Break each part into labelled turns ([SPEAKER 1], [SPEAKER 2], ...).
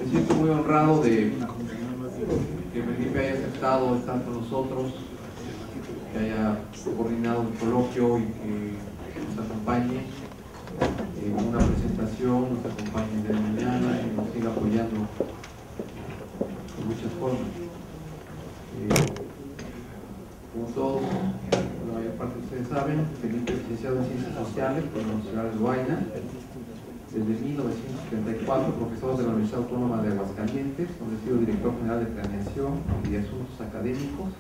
[SPEAKER 1] Me siento muy honrado de que Felipe haya aceptado estar con nosotros, que haya coordinado el coloquio y que nos acompañe en una presentación, nos acompañe de mañana y nos siga apoyando de muchas formas. Como todos, la mayor parte de ustedes saben, Felipe es licenciado en Ciencias Sociales por la Universidad de Huayna. Desde 1974, profesor de la Universidad Autónoma de Aguascalientes, donde ha sido director general de Planeación y de Asuntos Académicos,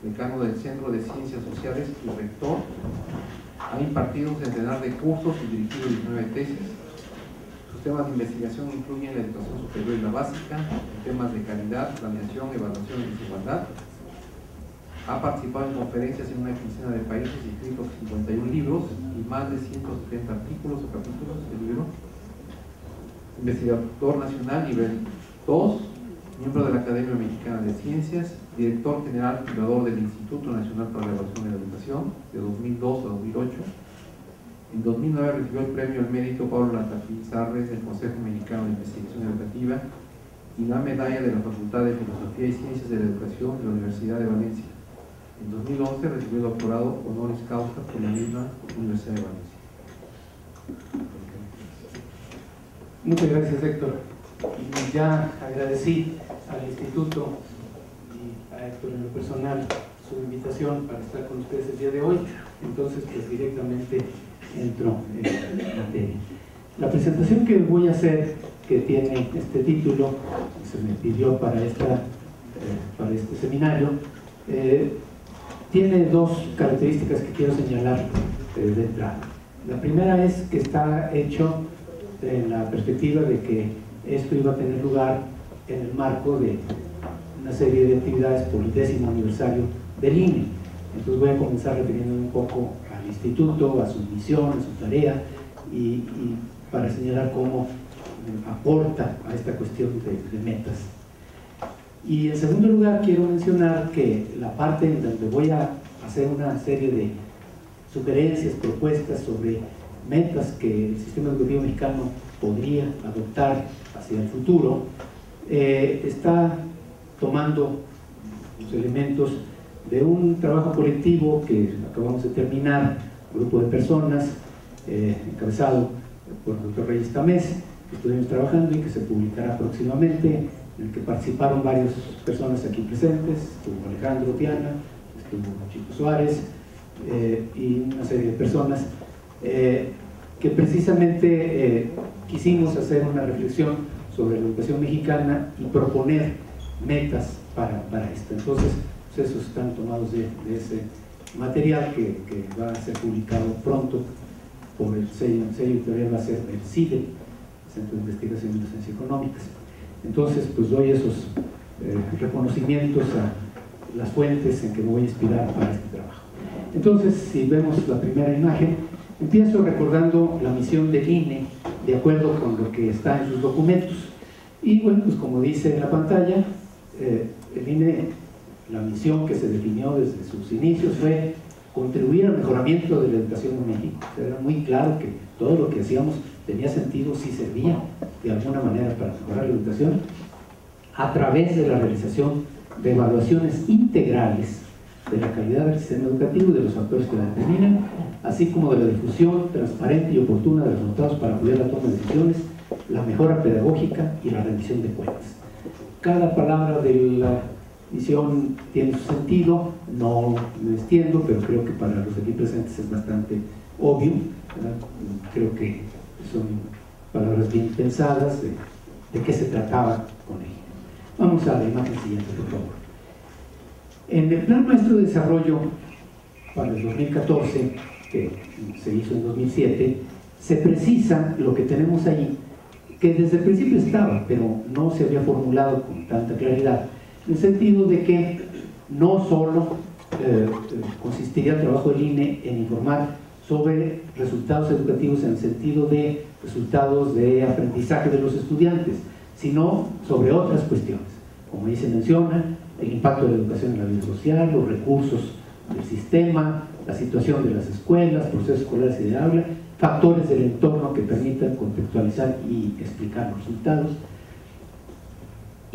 [SPEAKER 1] decano del Centro de Ciencias Sociales y rector. Ha impartido un centenar de cursos y dirigido 19 tesis. Sus temas de investigación incluyen la educación superior y la básica, temas de calidad, planeación, evaluación y desigualdad. Ha participado en conferencias en una quincena de países y escrito 51 libros y más de 170 artículos o capítulos del libro. Investigador nacional nivel 2, miembro de la Academia Mexicana de Ciencias, director general fundador del Instituto Nacional para la Evaluación de la Educación de 2002 a 2008. En 2009 recibió el premio al mérito Pablo Latapizarres del Consejo Mexicano de Investigación Educativa y la medalla de la Facultad de Filosofía y Ciencias de la Educación de la Universidad de Valencia. En 2011 recibió el doctorado honoris causa por la misma Universidad de Valencia.
[SPEAKER 2] Muchas gracias, Héctor. Y ya agradecí al Instituto y a Héctor en lo personal su invitación para estar con ustedes el día de hoy. Entonces, pues directamente entro en materia. La presentación que voy a hacer, que tiene este título, que se me pidió para este seminario, tiene dos características que quiero señalar de entrada. La primera es que está hecho en la perspectiva de que esto iba a tener lugar en el marco de una serie de actividades por el 10º aniversario del INE. Entonces voy a comenzar refiriéndome un poco al instituto, a su misión, a su tarea y para señalar cómo aporta a esta cuestión de metas. Y en segundo lugar quiero mencionar que la parte en donde voy a hacer una serie de sugerencias, propuestas sobre metas que el sistema educativo mexicano podría adoptar hacia el futuro, está tomando los elementos de un trabajo colectivo que acabamos de terminar, un grupo de personas encabezado por el doctor Reyes Tamés, que estuvimos trabajando y que se publicará próximamente, en el que participaron varias personas aquí presentes. Estuvo Alejandro Tiana, estuvo Chico Suárez y una serie de personas que precisamente quisimos hacer una reflexión sobre la educación mexicana y proponer metas para esto. Entonces, pues esos están tomados de ese material que va a ser publicado pronto por el sello editorial, va a ser el CIDE, Centro de Investigación y Docencia Económicas. Entonces, pues doy esos reconocimientos a las fuentes en que me voy a inspirar para este trabajo. Entonces, si vemos la primera imagen, empiezo recordando la misión del INE, de acuerdo con lo que está en sus documentos. Y bueno, pues como dice en la pantalla, el INE, la misión que se definió desde sus inicios fue contribuir al mejoramiento de la educación en México. Era muy claro que todo lo que hacíamos tenía sentido si servía de alguna manera para mejorar la educación a través de la realización de evaluaciones integrales de la calidad del sistema educativo y de los factores que la determinan, así como de la difusión transparente y oportuna de los resultados para apoyar la toma de decisiones, la mejora pedagógica y la rendición de cuentas. Cada palabra de la misión tiene su sentido, no me extiendo, pero creo que para los aquí presentes es bastante obvio, ¿verdad? Creo que son palabras bien pensadas de qué se trataba con ella. Vamos a la imagen siguiente, por favor. En el Plan Maestro de Desarrollo para el 2014, que se hizo en 2007, se precisa lo que tenemos ahí, que desde el principio estaba, pero no se había formulado con tanta claridad, en el sentido de que no solo consistiría el trabajo del INE en informar sobre resultados educativos en el sentido de resultados de aprendizaje de los estudiantes, sino sobre otras cuestiones, como ahí se menciona, el impacto de la educación en la vida social, los recursos del sistema, la situación de las escuelas, procesos escolares y de aula, factores del entorno que permitan contextualizar y explicar los resultados,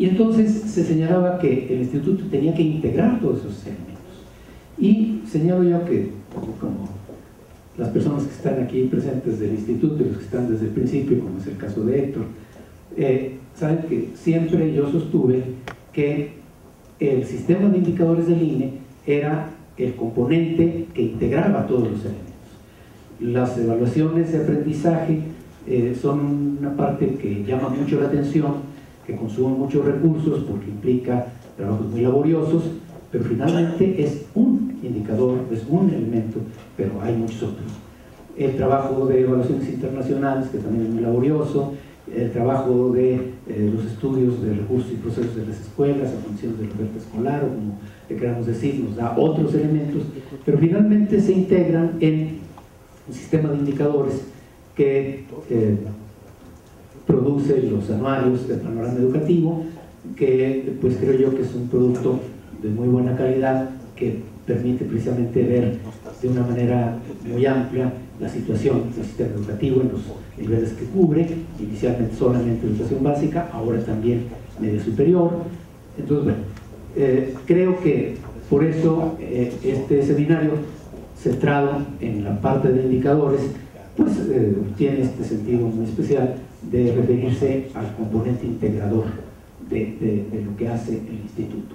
[SPEAKER 2] Y entonces se señalaba que el instituto tenía que integrar todos esos elementos. Y señalo yo que, como las personas que están aquí presentes del instituto y los que están desde el principio, como es el caso de Héctor, saben que siempre yo sostuve que el sistema de indicadores del INE era el componente que integraba todos los elementos. Las evaluaciones de aprendizaje son una parte que llama mucho la atención, que consume muchos recursos porque implica trabajos muy laboriosos, pero finalmente es un indicador, es un elemento, pero hay muchos otros. El trabajo de evaluaciones internacionales, que también es muy laborioso, el trabajo de los estudios de recursos y procesos de las escuelas, a función de la oferta escolar, o como le queramos decir, nos da otros elementos, pero finalmente se integran en un sistema de indicadores que produce los anuarios del panorama educativo, que pues creo yo que es un producto de muy buena calidad, que permite precisamente ver de una manera muy amplia la situación del sistema educativo en los niveles que cubre, inicialmente solamente educación básica, ahora también media superior. Entonces, bueno, creo que por eso este seminario centrado en la parte de indicadores, pues tiene este sentido muy especial de referirse al componente integrador de lo que hace el instituto.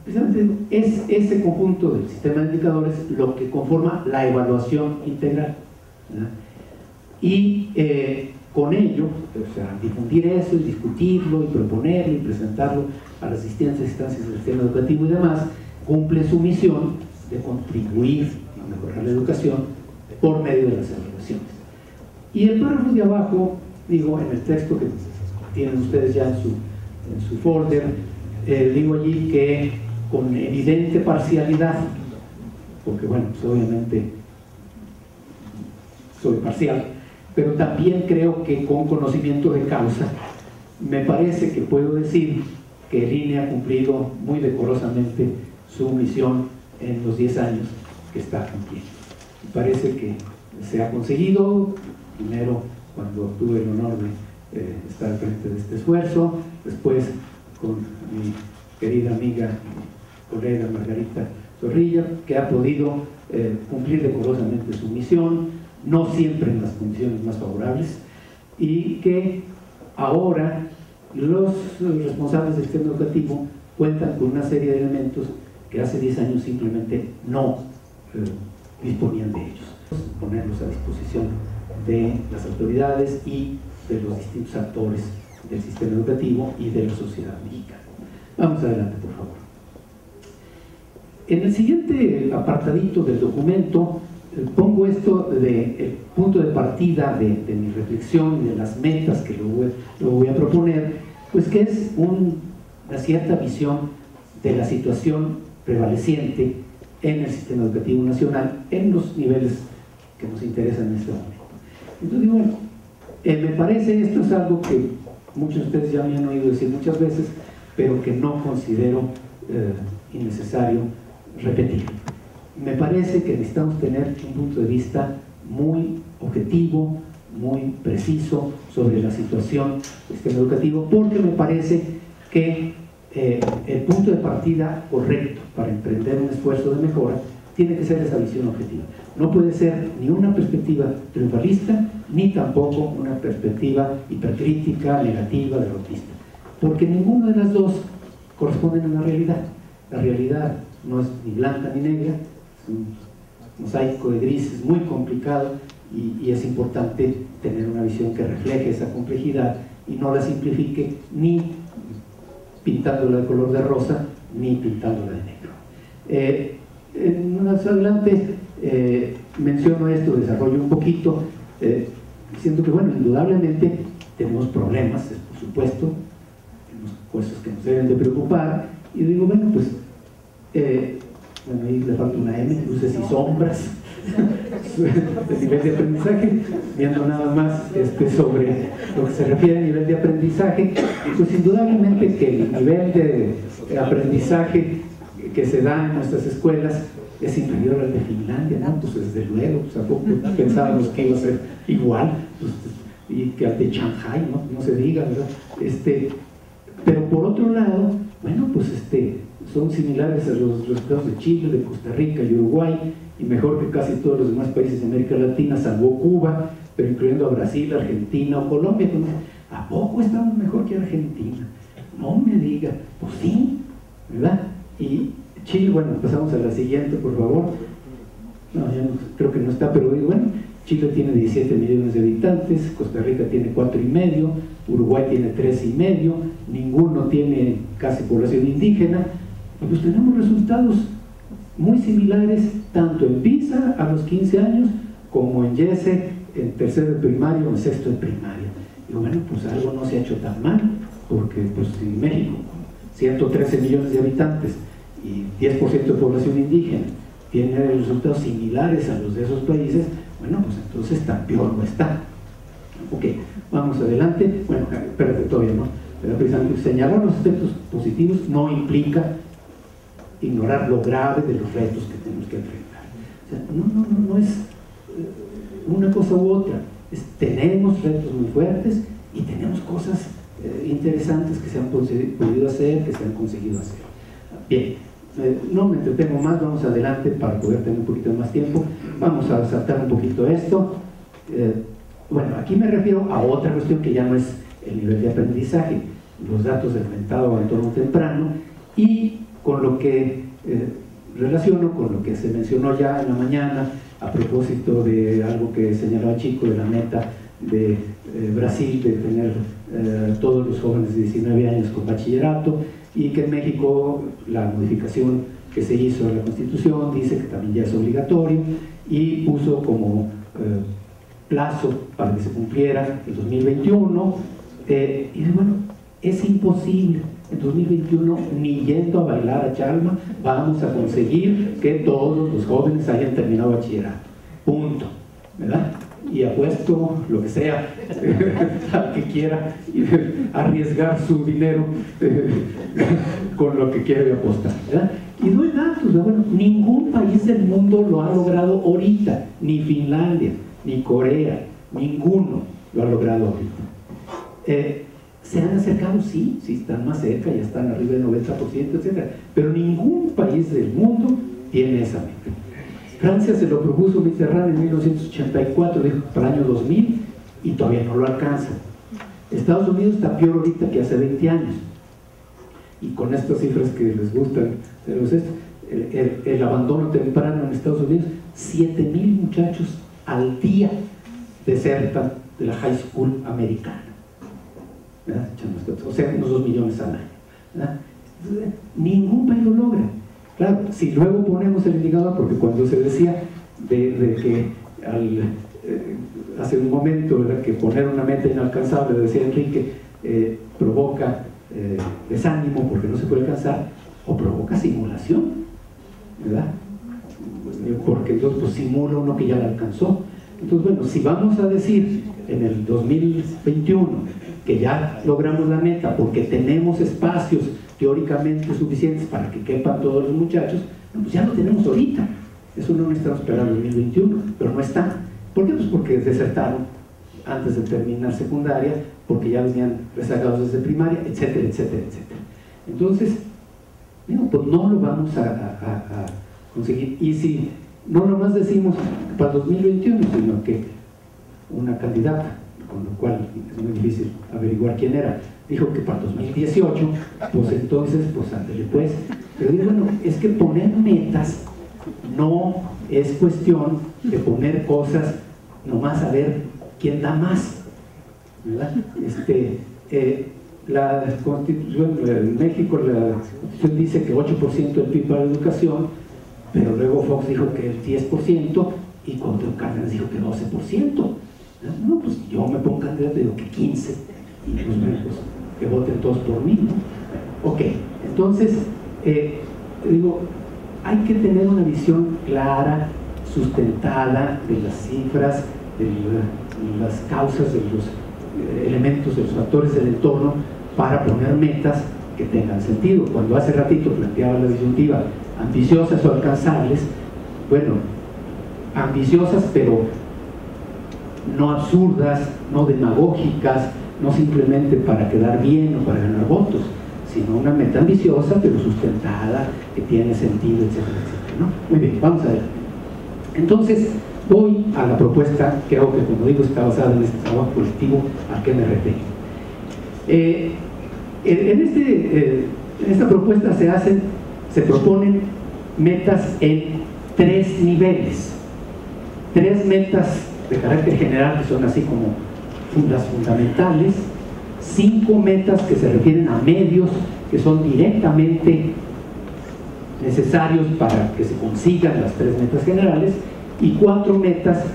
[SPEAKER 2] Precisamente es ese conjunto del sistema de indicadores lo que conforma la evaluación integral, ¿verdad? Y con ello, o sea, difundir eso y discutirlo y proponerlo y presentarlo a las distintas instancias del sistema educativo y demás, cumple su misión de contribuir a mejorar la educación por medio de las evaluaciones. Y el párrafo de abajo, digo, en el texto que tienen ustedes ya en su folder, digo allí que con evidente parcialidad, porque bueno, pues obviamente soy parcial, pero también creo que con conocimiento de causa, me parece que puedo decir que el INE ha cumplido muy decorosamente su misión en los 10 años que está cumpliendo. Me parece que se ha conseguido, primero cuando tuve el honor de estar al frente de este esfuerzo, después con mi querida amiga y colega Margarita Zorrilla, que ha podido cumplir decorosamente su misión, no siempre en las condiciones más favorables, y que ahora los responsables del sistema educativo cuentan con una serie de elementos que hace 10 años simplemente no disponían de ellos. Ponerlos a disposición de las autoridades y de los distintos actores del sistema educativo y de la sociedad mexicana. Vamos adelante, por favor. En el siguiente apartadito del documento pongo esto de el punto de partida de mi reflexión y de las metas que lo voy a proponer, pues que es una cierta visión de la situación prevaleciente en el sistema educativo nacional en los niveles que nos interesan en este momento. Entonces digo, bueno, me parece esto es algo que muchos de ustedes ya me han oído decir muchas veces, pero que no considero innecesario repetir. Me parece que necesitamos tener un punto de vista muy objetivo, muy preciso sobre la situación del sistema educativo, porque me parece que el punto de partida correcto para emprender un esfuerzo de mejora tiene que ser esa visión objetiva. No puede ser ni una perspectiva triunfalista, ni tampoco una perspectiva hipercrítica, negativa, derrotista, porque ninguna de las dos corresponden a la realidad. La realidad no es ni blanca ni negra, es un mosaico de grises muy complicado, y es importante tener una visión que refleje esa complejidad y no la simplifique ni pintándola de color de rosa ni pintándola de negro. Más adelante menciono esto, desarrollo un poquito, diciendo que bueno, indudablemente tenemos problemas, por supuesto, tenemos cosas que nos deben de preocupar, y digo, bueno, pues bueno, ahí le falta una M, luces y sombras el nivel de aprendizaje, viendo nada más sobre lo que se refiere a nivel de aprendizaje, pues indudablemente que el nivel de aprendizaje que se da en nuestras escuelas es inferior al de Finlandia, ¿no? Pues desde luego, pues a poco pensábamos que iba a ser igual, pues, y que al de Shanghai, no se diga, ¿verdad? Pero por otro lado, bueno, pues son similares a los resultados de Chile, de Costa Rica y Uruguay, y mejor que casi todos los demás países de América Latina, salvo Cuba, pero incluyendo a Brasil, Argentina o Colombia. Entonces, ¿a poco estamos mejor que Argentina? No me diga. Pues sí, ¿verdad? Y Chile, bueno, pasamos a la siguiente, por favor. No, ya no, creo que no está, pero bueno, Chile tiene 17 millones de habitantes, Costa Rica tiene 4,5, Uruguay tiene 3,5, ninguno tiene casi población indígena, y pues tenemos resultados muy similares tanto en PISA a los 15 años como en YESE en tercero de primaria o en sexto de primaria. Y bueno, pues algo no se ha hecho tan mal, porque pues en México, 113 millones de habitantes y 10% de población indígena, tiene resultados similares a los de esos países, bueno, pues entonces tan peor no está. Ok, vamos adelante. Bueno, espérate, todavía no. Pero precisamente señalar los aspectos positivos no implica ignorar lo grave de los retos que tenemos que enfrentar. O sea, no es una cosa u otra. Tenemos retos muy fuertes y tenemos cosas interesantes que se han podido hacer, que se han conseguido hacer. Bien, no me entretengo más, vamos adelante para poder tener un poquito más tiempo. Vamos a saltar un poquito esto. Bueno, aquí me refiero a otra cuestión que ya no es el nivel de aprendizaje, los datos de enfrentado a entorno temprano, y con lo que relaciono con lo que se mencionó ya en la mañana a propósito de algo que señalaba Chico, de la meta de Brasil de tener todos los jóvenes de 19 años con bachillerato, y que en México la modificación que se hizo en la Constitución dice que también ya es obligatorio, y puso como plazo para que se cumpliera el 2021, y bueno, es imposible. En 2021, ni yendo a bailar a Chalma, vamos a conseguir que todos los jóvenes hayan terminado bachillerato. Punto. ¿Verdad? Y apuesto lo que sea al que quiera arriesgar su dinero con lo que quiera apostar. ¿Verdad? Y doy datos. Bueno, ningún país del mundo lo ha logrado ahorita, ni Finlandia, ni Corea, ninguno lo ha logrado ahorita. Se han acercado, sí están más cerca, ya están arriba del 90%, etc. Pero ningún país del mundo tiene esa meta. Francia se lo propuso Mitterrand en 1984, dijo para el año 2000, y todavía no lo alcanza. Estados Unidos está peor ahorita que hace 20 años. Y con estas cifras que les gustan, el abandono temprano en Estados Unidos, 7,000 muchachos al día desertan de la high school americana. ¿Verdad? O sea, unos 2 millones al año. ¿Verdad? Ningún país lo logra. Claro, si luego ponemos el indicador, porque cuando se decía de que hace un momento, ¿verdad?, que poner una meta inalcanzable, decía Enrique, provoca desánimo porque no se puede alcanzar, o provoca simulación, ¿verdad? Porque entonces pues simula uno que ya la alcanzó. Entonces, bueno, si vamos a decir en el 2021 que ya logramos la meta porque tenemos espacios teóricamente suficientes para que quepan todos los muchachos, pues ya lo tenemos ahorita. Eso no necesitamos esperar el 2021, pero no está. ¿Por qué? Pues porque desertaron antes de terminar secundaria, porque ya venían rezagados desde primaria, etcétera, etcétera, etcétera. Entonces, bueno, pues no lo vamos a conseguir. Y si no nomás decimos para 2021, sino que una candidata, con lo cual es muy difícil averiguar quién era, dijo que para 2018, pues entonces, pues ándale pues. Pero digo, bueno, es que poner metas no es cuestión de poner cosas nomás a ver quién da más, ¿verdad? La Constitución en México, la Constitución dice que 8% del PIB para la educación, pero luego Fox dijo que el 10% y Cuauhtémoc Cárdenas dijo que 12%. No, pues yo me pongo candidato y digo que 15%, y pues que voten todos por mí, ¿no? Ok, entonces digo, hay que tener una visión clara, sustentada de las cifras, de las causas, de los elementos, de los factores del entorno, para poner metas que tengan sentido. Cuando hace ratito planteaba la disyuntiva ambiciosas o alcanzables, bueno, ambiciosas pero no absurdas, no demagógicas, no simplemente para quedar bien o para ganar votos, sino una meta ambiciosa pero sustentada, que tiene sentido, etcétera, etcétera, ¿no? Muy bien, vamos a ver. Entonces, voy a la propuesta que hago, que como digo está basada en este trabajo colectivo al que me refiero. En esta propuesta se proponen metas en 3 niveles, 3 metas de carácter general que son así como las fundamentales, 5 metas que se refieren a medios que son directamente necesarios para que se consigan las 3 metas generales, y 4 metas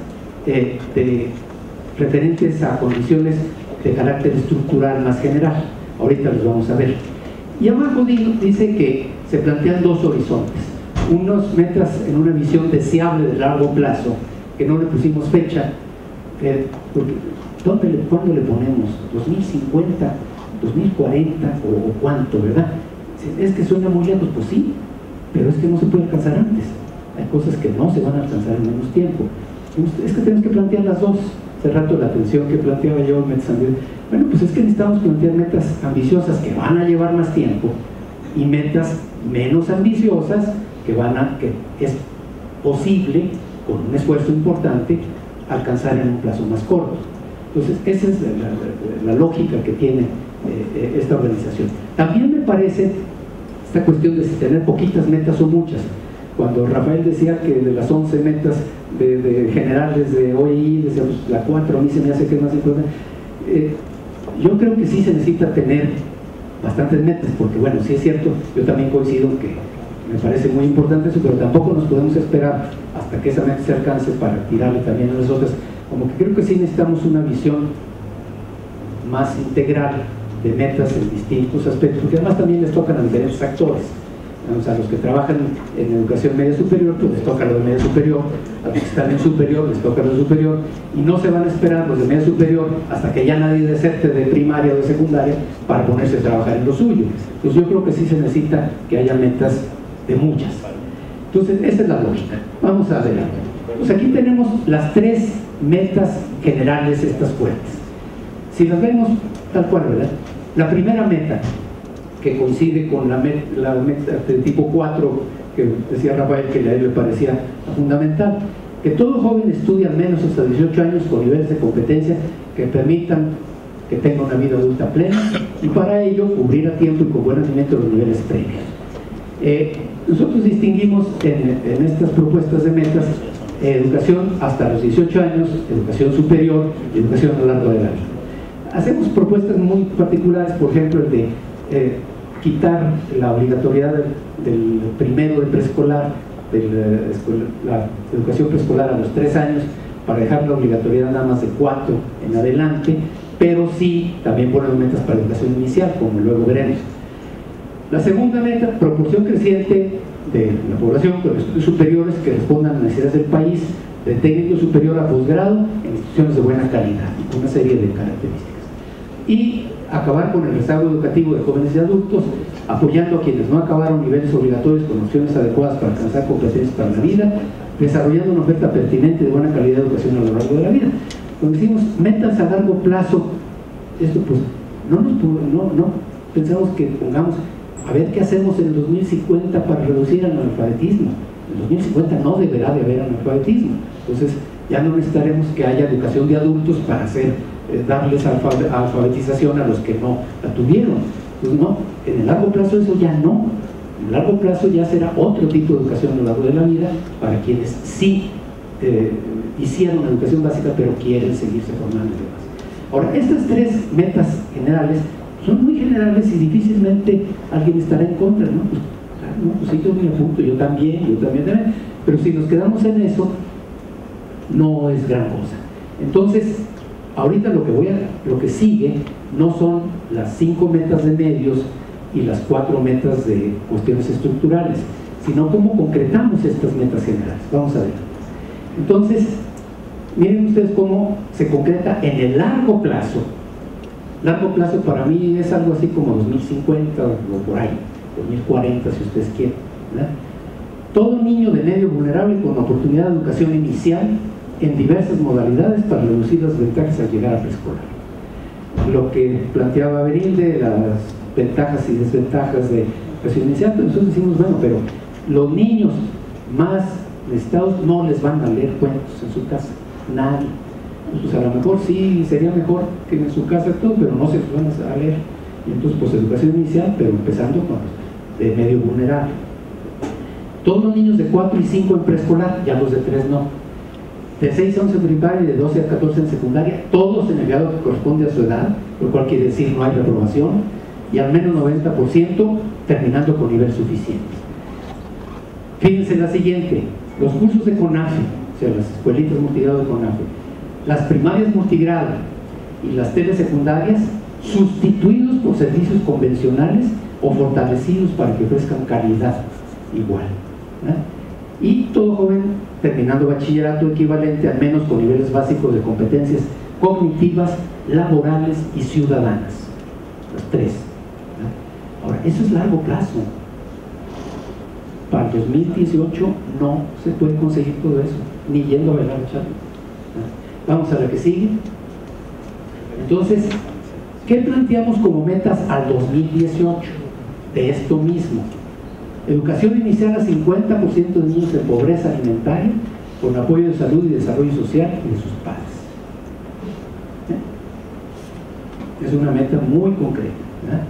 [SPEAKER 2] referentes a condiciones de carácter estructural más general. Ahorita los vamos a ver. Y abajo dice que se plantean 2 horizontes, unas metas en una visión deseable de largo plazo, que no le pusimos fecha, porque ¿cuándo le ponemos? ¿2050? ¿2040? ¿O cuánto, verdad? Es que suena muy lejos, pues sí, pero es que no se puede alcanzar antes. Hay cosas que no se van a alcanzar en menos tiempo. Es que tenemos que plantear las dos. Hace rato la atención que planteaba yo, metas ambiciosas. Bueno, pues es que necesitamos plantear metas ambiciosas que van a llevar más tiempo y metas menos ambiciosas que es posible, con un esfuerzo importante, alcanzar en un plazo más corto. Entonces, esa es la lógica que tiene esta organización. También me parece esta cuestión de si tener poquitas metas o muchas. Cuando Rafael decía que de las 11 metas de generales de OEI, decía, pues, la 4 a mí se me hace que es más importante. Yo creo que sí se necesita tener bastantes metas, porque bueno, sí es cierto, yo también coincido que me parece muy importante eso, pero tampoco nos podemos esperar hasta que esa meta se alcance para tirarle también a las otras. Como que creo que sí necesitamos una visión más integral de metas en distintos aspectos, porque además también les tocan a diferentes actores. O sea, a los que trabajan en educación media superior, pues les toca lo de media superior, a los que están en superior les toca lo de superior, y no se van a esperar los de media superior hasta que ya nadie deserte de primaria o de secundaria para ponerse a trabajar en lo suyo. Entonces yo creo que sí se necesita que haya metas de muchas. Entonces esa es la lógica. Vamos a ver. Pues aquí tenemos las 3 metas generales, estas fuertes. Si las vemos tal cual, ¿verdad? La primera meta, que coincide con la meta de tipo 4 que decía Rafael, que a él le parecía fundamental, que todo joven estudie al menos hasta 18 años con niveles de competencia que permitan que tenga una vida adulta plena, y para ello cubrir a tiempo y con buen rendimiento los niveles previos. Nosotros distinguimos en estas propuestas de metas educación hasta los 18 años, educación superior y educación a lo largo de la vida. Hacemos propuestas muy particulares, por ejemplo el de quitar la obligatoriedad del primero de preescolar, la educación preescolar a los 3 años, para dejar la obligatoriedad nada más de 4 en adelante, pero sí también poner metas para educación inicial, como luego veremos. La segunda meta, proporción creciente de la población con estudios superiores que respondan a las necesidades del país, de técnico superior a posgrado en instituciones de buena calidad y con una serie de características. Y acabar con el rezago educativo de jóvenes y adultos, apoyando a quienes no acabaron niveles obligatorios con opciones adecuadas para alcanzar competencias para la vida, desarrollando una oferta pertinente de buena calidad de educación a lo largo de la vida. Cuando decimos metas a largo plazo, esto pues no pensamos que pongamos a ver qué hacemos en el 2050 para reducir el analfabetismo. En el 2050 no deberá de haber analfabetismo, entonces ya no necesitaremos que haya educación de adultos para darles alfabetización a los que no la tuvieron. Pues no, en el largo plazo eso ya no. En el largo plazo ya será otro tipo de educación a lo largo de la vida para quienes sí hicieron educación básica pero quieren seguirse formando y demás. Ahora, estas 3 metas generales son muy generales y difícilmente alguien estará en contra, ¿no? Pues, claro, no, pues sí, yo me apunto, yo también, pero si nos quedamos en eso, no es gran cosa. Entonces, ahorita lo que sigue no son las 5 metas de medios y las 4 metas de cuestiones estructurales, sino cómo concretamos estas metas generales. Vamos a ver. Entonces, miren ustedes cómo se concreta en el largo plazo. Largo plazo para mí es algo así como 2050 o por ahí, 2040 si ustedes quieren, ¿verdad? Todo niño de medio vulnerable con oportunidad de educación inicial en diversas modalidades para reducir las ventajas al llegar a preescolar. Lo que planteaba Berilde, las ventajas y desventajas de residencial, pero nosotros decimos, bueno, pero los niños más necesitados no les van a leer cuentos en su casa, nadie. Pues a lo mejor sí sería mejor que en su casa todo, pero no se los van a leer. Y entonces, pues educación inicial, pero empezando con los de medio vulnerable. Todos los niños de 4 y 5 en preescolar, ya los de 3 no. De 6 a 11 en primaria y de 12 a 14 en secundaria, todos en el grado que corresponde a su edad, lo cual quiere decir no hay reprobación, y al menos 90% terminando con nivel suficiente. Fíjense la siguiente, los cursos de CONAFE, o sea, las escuelitas multigrado de CONAFE, las primarias multigrado y las telesecundarias sustituidos por servicios convencionales o fortalecidos para que ofrezcan calidad igual, ¿eh? Y todo joven terminando bachillerato equivalente al menos con niveles básicos de competencias cognitivas, laborales y ciudadanas, los 3, ¿eh? Ahora, eso es largo plazo. Para el 2018 no se puede conseguir todo eso, ni yendo a bailar bachata. Vamos a la que sigue. Entonces, ¿qué planteamos como metas al 2018? De esto mismo. Educación inicial a 50% de niños en pobreza alimentaria, con apoyo de salud y desarrollo social y de sus padres. Es una meta muy concreta, ¿eh?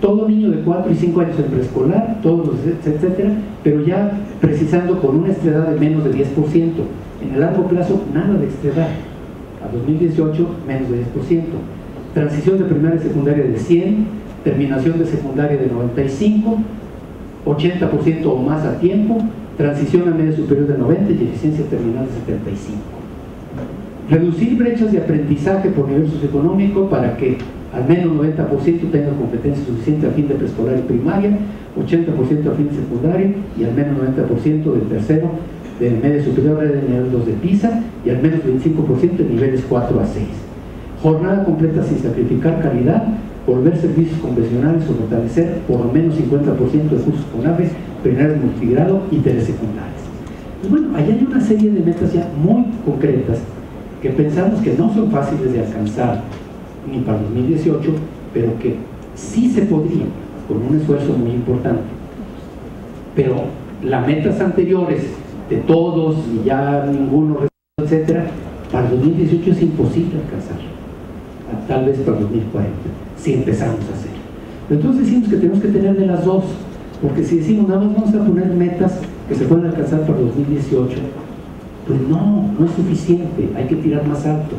[SPEAKER 2] Todo niño de 4 y 5 años en preescolar, todos los etcétera, pero ya precisando con una extraedad de menos de 10%. En el largo plazo, nada de extraedad. A 2018, menos de 10%. Transición de primaria y secundaria de 100, terminación de secundaria de 95, 80% o más a tiempo, transición a media superior de 90 y eficiencia terminal de 75. Reducir brechas de aprendizaje por nivel socioeconómico para que al menos 90% tenga competencia suficiente a fin de preescolar y primaria, 80% a fin de secundaria y al menos 90% del tercero de media superior de nivel 2 de PISA y al menos 25% en niveles 4 a 6. Jornada completa sin sacrificar calidad, volver servicios convencionales o fortalecer por lo menos 50% de cursos CONAFE, primarias multigrado y telesecundarias. Pues bueno, allá hay una serie de metas ya muy concretas que pensamos que no son fáciles de alcanzar ni para 2018, pero que sí se podría, con un esfuerzo muy importante. Pero las metas anteriores de todos y ya ninguno, etcétera, para 2018 es imposible alcanzar, tal vez para 2040, si empezamos a hacer. Entonces decimos que tenemos que tener de las dos, porque si decimos nada más vamos a poner metas que se pueden alcanzar para 2018, pues no es suficiente, hay que tirar más alto.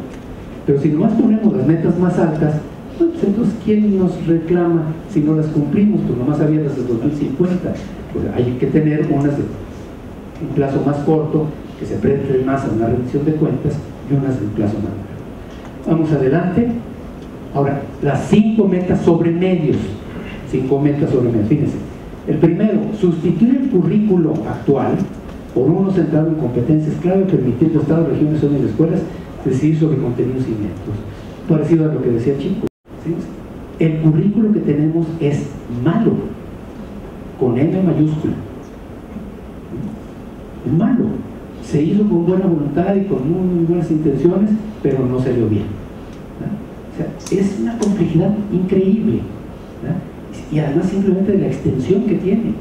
[SPEAKER 2] Pero si nomás ponemos las metas más altas, pues entonces ¿quién nos reclama si no las cumplimos? Pues nomás había las de 2050. Pues hay que tener unas de un plazo más corto, que se preste más a una rendición de cuentas, y unas de un plazo más largo. Vamos adelante. Ahora, las 5 metas sobre medios. 5 metas sobre medios, fíjense. El primero, sustituir el currículo actual por uno centrado en competencias clave, permitiendo estados, regiones, zonas y escuelas decidir sobre contenidos y métodos. Parecido a lo que decía Chico, ¿sí? El currículo que tenemos es malo, con M mayúscula. Es malo. Se hizo con buena voluntad y con muy buenas intenciones, pero no salió bien. O sea, es una complejidad increíble. Y además simplemente de la extensión que tiene.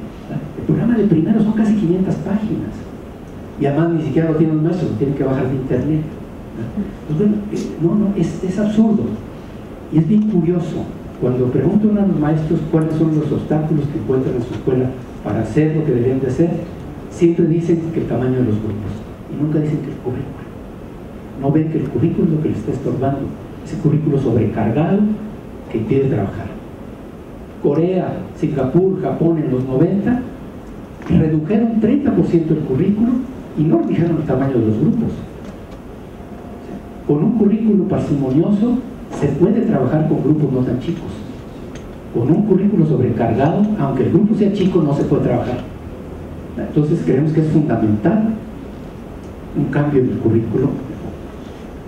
[SPEAKER 2] El programa de primero son casi 500 páginas. Y además ni siquiera lo tiene un maestro, lo tiene que bajar de internet. Pues bueno, es absurdo. Y es bien curioso. Cuando preguntan a los maestros cuáles son los obstáculos que encuentran en su escuela para hacer lo que deberían de hacer, siempre dicen que el tamaño de los grupos. Y nunca dicen que el currículo. No ven que el currículo es lo que les está estorbando. Ese currículo sobrecargado que impide trabajar. Corea, Singapur, Japón en los 90 redujeron 30% el currículo y no redujeron el tamaño de los grupos. Con un currículo parsimonioso se puede trabajar con grupos no tan chicos. Con un currículo sobrecargado, aunque el grupo sea chico, no se puede trabajar. Entonces creemos que es fundamental un cambio en el currículo.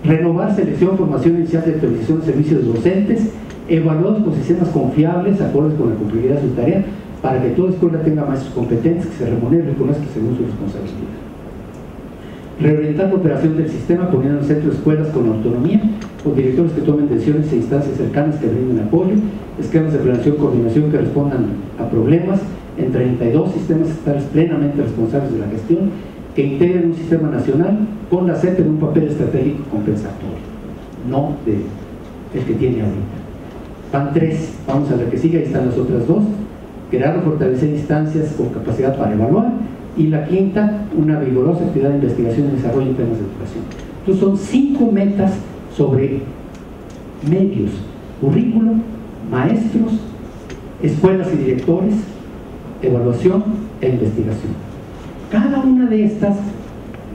[SPEAKER 2] Renovar selección, formación inicial de actualización de servicios de docentes, evaluados con sistemas confiables, acordes con la complejidad de su tarea, para que toda escuela tenga maestros competentes, que se remuneren y reconozcan según su responsabilidad. Reorientar la operación del sistema poniendo en el centro escuelas con autonomía, con directores que tomen decisiones e instancias cercanas que brinden apoyo, esquemas de planeación y coordinación que respondan a problemas en 32 sistemas estatales plenamente responsables de la gestión, que integren un sistema nacional con la CEP en un papel estratégico compensatorio, no el que tiene ahorita. Van 3, vamos a ver que sigue, ahí están las otras 2. Crear o fortalecer instancias con capacidad para evaluar, y la quinta, una vigorosa actividad de investigación y desarrollo en temas de educación. Entonces son 5 metas sobre medios, currículo, maestros, escuelas y directores, evaluación e investigación. Cada una de estas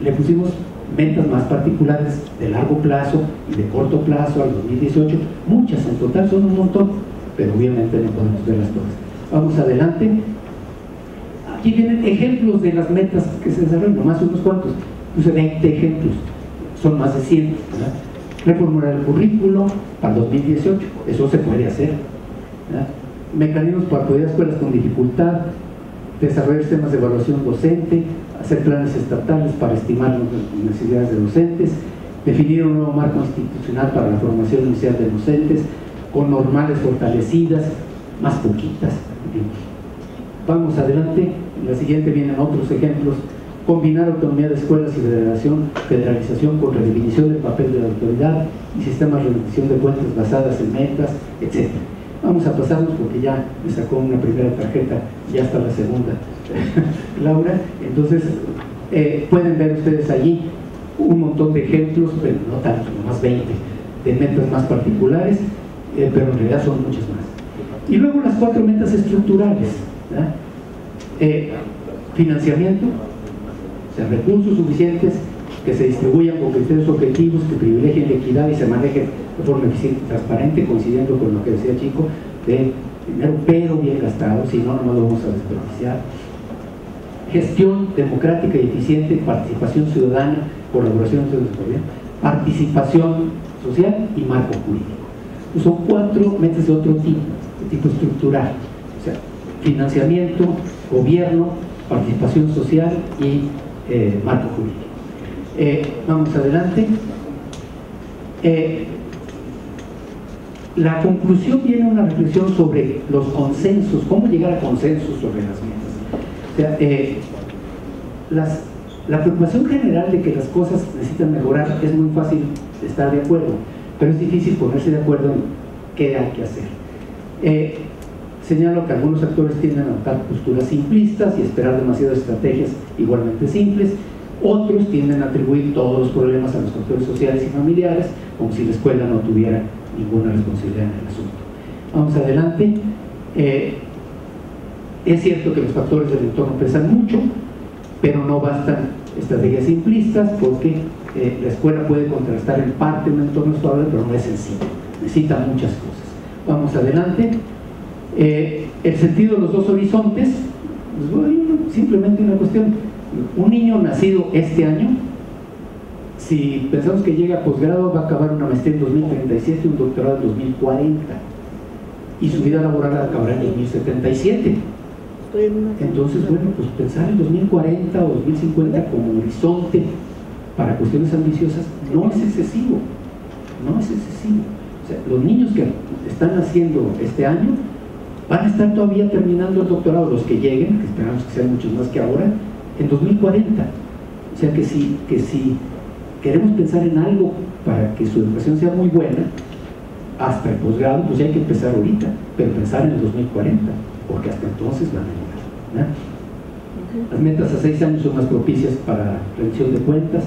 [SPEAKER 2] le pusimos metas más particulares de largo plazo y de corto plazo al 2018, muchas en total, son un montón, pero obviamente no podemos verlas todas. Vamos adelante. Aquí vienen ejemplos de las metas que se desarrollan, nomás unos cuantos, puse 20 ejemplos, son más de 100, ¿verdad? Reformular el currículo para 2018, eso se puede hacer, ¿verdad? Mecanismos para apoyar escuelas con dificultad, desarrollar sistemas de evaluación docente, hacer planes estatales para estimar las necesidades de docentes, definir un nuevo marco institucional para la formación inicial de docentes, con normales fortalecidas, más poquitas. Vamos adelante, en la siguiente vienen otros ejemplos. Combinar autonomía de escuelas y federalización con redefinición del papel de la autoridad y sistemas de rendición de cuentas basadas en metas, etc. Vamos a pasarnos porque ya me sacó una primera tarjeta, ya está la segunda, Laura. Entonces, pueden ver ustedes allí un montón de ejemplos, pero no tanto, nomás 20, de metas más particulares, pero en realidad son muchas más. Y luego las 4 metas estructurales, ¿verdad? Financiamiento, o sea, recursos suficientes que se distribuyan con criterios objetivos, que privilegien la equidad y se manejen de forma eficiente y transparente, coincidiendo con lo que decía Chico, de dinero pero bien gastado, si no, no lo vamos a desperdiciar. Gestión democrática y eficiente, participación ciudadana, colaboración entre los gobiernos, participación social y marco jurídico. Pues son 4 metas de otro tipo, de tipo estructural, o sea, financiamiento, gobierno, participación social y marco jurídico. Vamos adelante. La conclusión viene una reflexión sobre los consensos, cómo llegar a consensos sobre las metas. O sea, la preocupación general de que las cosas necesitan mejorar es muy fácil estar de acuerdo, pero es difícil ponerse de acuerdo en qué hay que hacer. Señalo que algunos actores tienden a adoptar posturas simplistas y esperar demasiadas estrategias igualmente simples. Otros tienden a atribuir todos los problemas a los factores sociales y familiares, como si la escuela no tuviera ninguna responsabilidad en el asunto. Vamos adelante. Es cierto que los factores del entorno pesan mucho, pero no bastan estrategias simplistas, porque la escuela puede contrastar en parte un entorno estable, pero no es sencillo, necesita muchas cosas. Vamos adelante. El sentido de los 2 horizontes, pues, simplemente una cuestión. Un niño nacido este año, si pensamos que llega a posgrado, va a acabar una maestría en 2037 y un doctorado en 2040, y su vida laboral acabará en 2077. Entonces, bueno, pues pensar en 2040 o 2050 como horizonte para cuestiones ambiciosas no es excesivo, no es excesivo. O sea, los niños que están naciendo este año van a estar todavía terminando el doctorado, los que lleguen, que esperamos que sean muchos más que ahora, en 2040. O sea que si queremos pensar en algo para que su educación sea muy buena, hasta el posgrado, pues ya hay que empezar ahorita, pero pensar en el 2040, porque hasta entonces van a llegar, ¿no? Las metas a 6 años son más propicias para rendición de cuentas,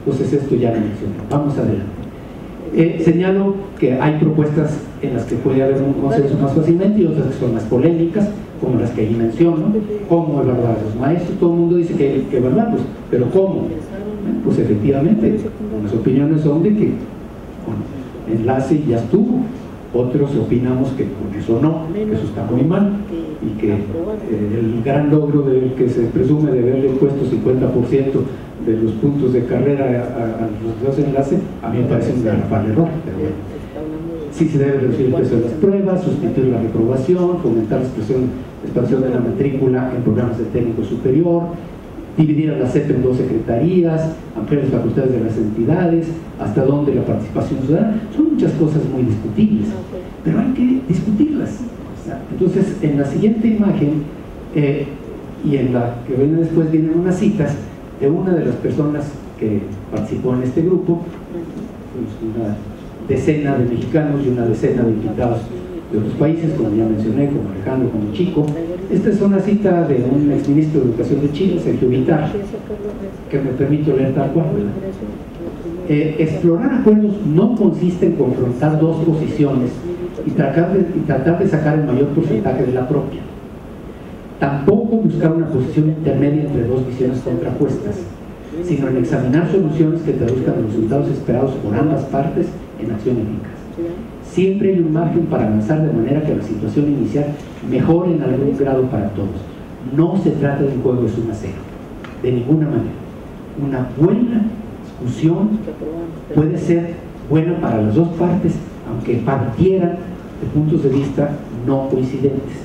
[SPEAKER 2] entonces esto ya lo mencioné. Vamos adelante. Señalo que hay propuestas en las que puede haber un consenso más fácilmente y otras que son más polémicas, como las que ahí menciono. ¿Cómo evaluar a los maestros? Todo el mundo dice que hay que evaluarlos, pero ¿cómo? Pues efectivamente, las opiniones son de que con enlace ya estuvo. Otros opinamos que con eso no, que eso está muy mal, y que el gran logro del que se presume de haberle puesto 50% de los puntos de carrera a los 2 enlaces, a mí me parece un garrafal error, pero bueno. Sí se debe reducir el peso de las pruebas, sustituir la reprobación, fomentar la expansión de la matrícula en programas de técnico superior, dividir a la CEP en 2 secretarías, ampliar las facultades de las entidades, hasta dónde la participación ciudadana. Son muchas cosas muy discutibles, pero hay que discutirlas. Entonces, en la siguiente imagen y en la que viene después vienen unas citas de una de las personas que participó en este grupo, una decena de mexicanos y una decena de invitados de otros países, como ya mencioné, como Alejandro, como Chico. Esta es una cita de un exministro de Educación de Chile, Sergio Vittar, que me permito leer tal cual. Explorar acuerdos no consiste en confrontar dos posiciones y tratar de sacar el mayor porcentaje de la propia. Tampoco buscar una posición intermedia entre dos visiones contrapuestas, sino en examinar soluciones que traduzcan los resultados esperados por ambas partes en acción eficaz. Siempre hay un margen para avanzar de manera que la situación inicial mejore en algún grado para todos. No se trata de un juego de suma cero, de ninguna manera. Una buena discusión puede ser buena para las dos partes, aunque partieran de puntos de vista no coincidentes.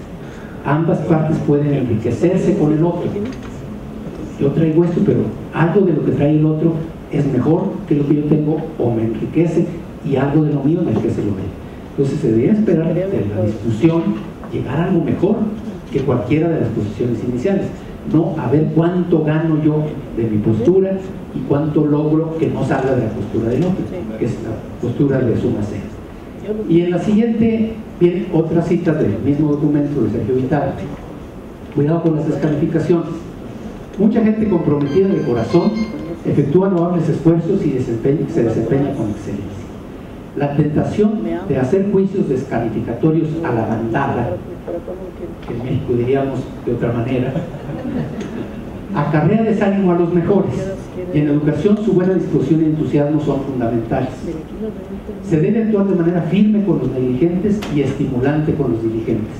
[SPEAKER 2] Ambas partes pueden enriquecerse con el otro. Yo traigo esto, pero algo de lo que trae el otro es mejor que lo que yo tengo, o me enriquece, y algo de lo mío me enriquece lo mío. Entonces se debería esperar de la discusión llegar a algo mejor que cualquiera de las posiciones iniciales, no a ver cuánto gano yo de mi postura y cuánto logro que no salga de la postura del otro, que es la postura de suma cero. Y en la siguiente viene otra cita del mismo documento de Sergio Vittar. Cuidado con las descalificaciones. Mucha gente comprometida de corazón efectúa notables esfuerzos y se desempeña con excelencia. La tentación de hacer juicios descalificatorios a la bandada, que en México diríamos de otra manera, acarrea desánimo a los mejores, y en educación su buena disposición y entusiasmo son fundamentales. Se debe actuar de manera firme con los negligentes y estimulante con los diligentes.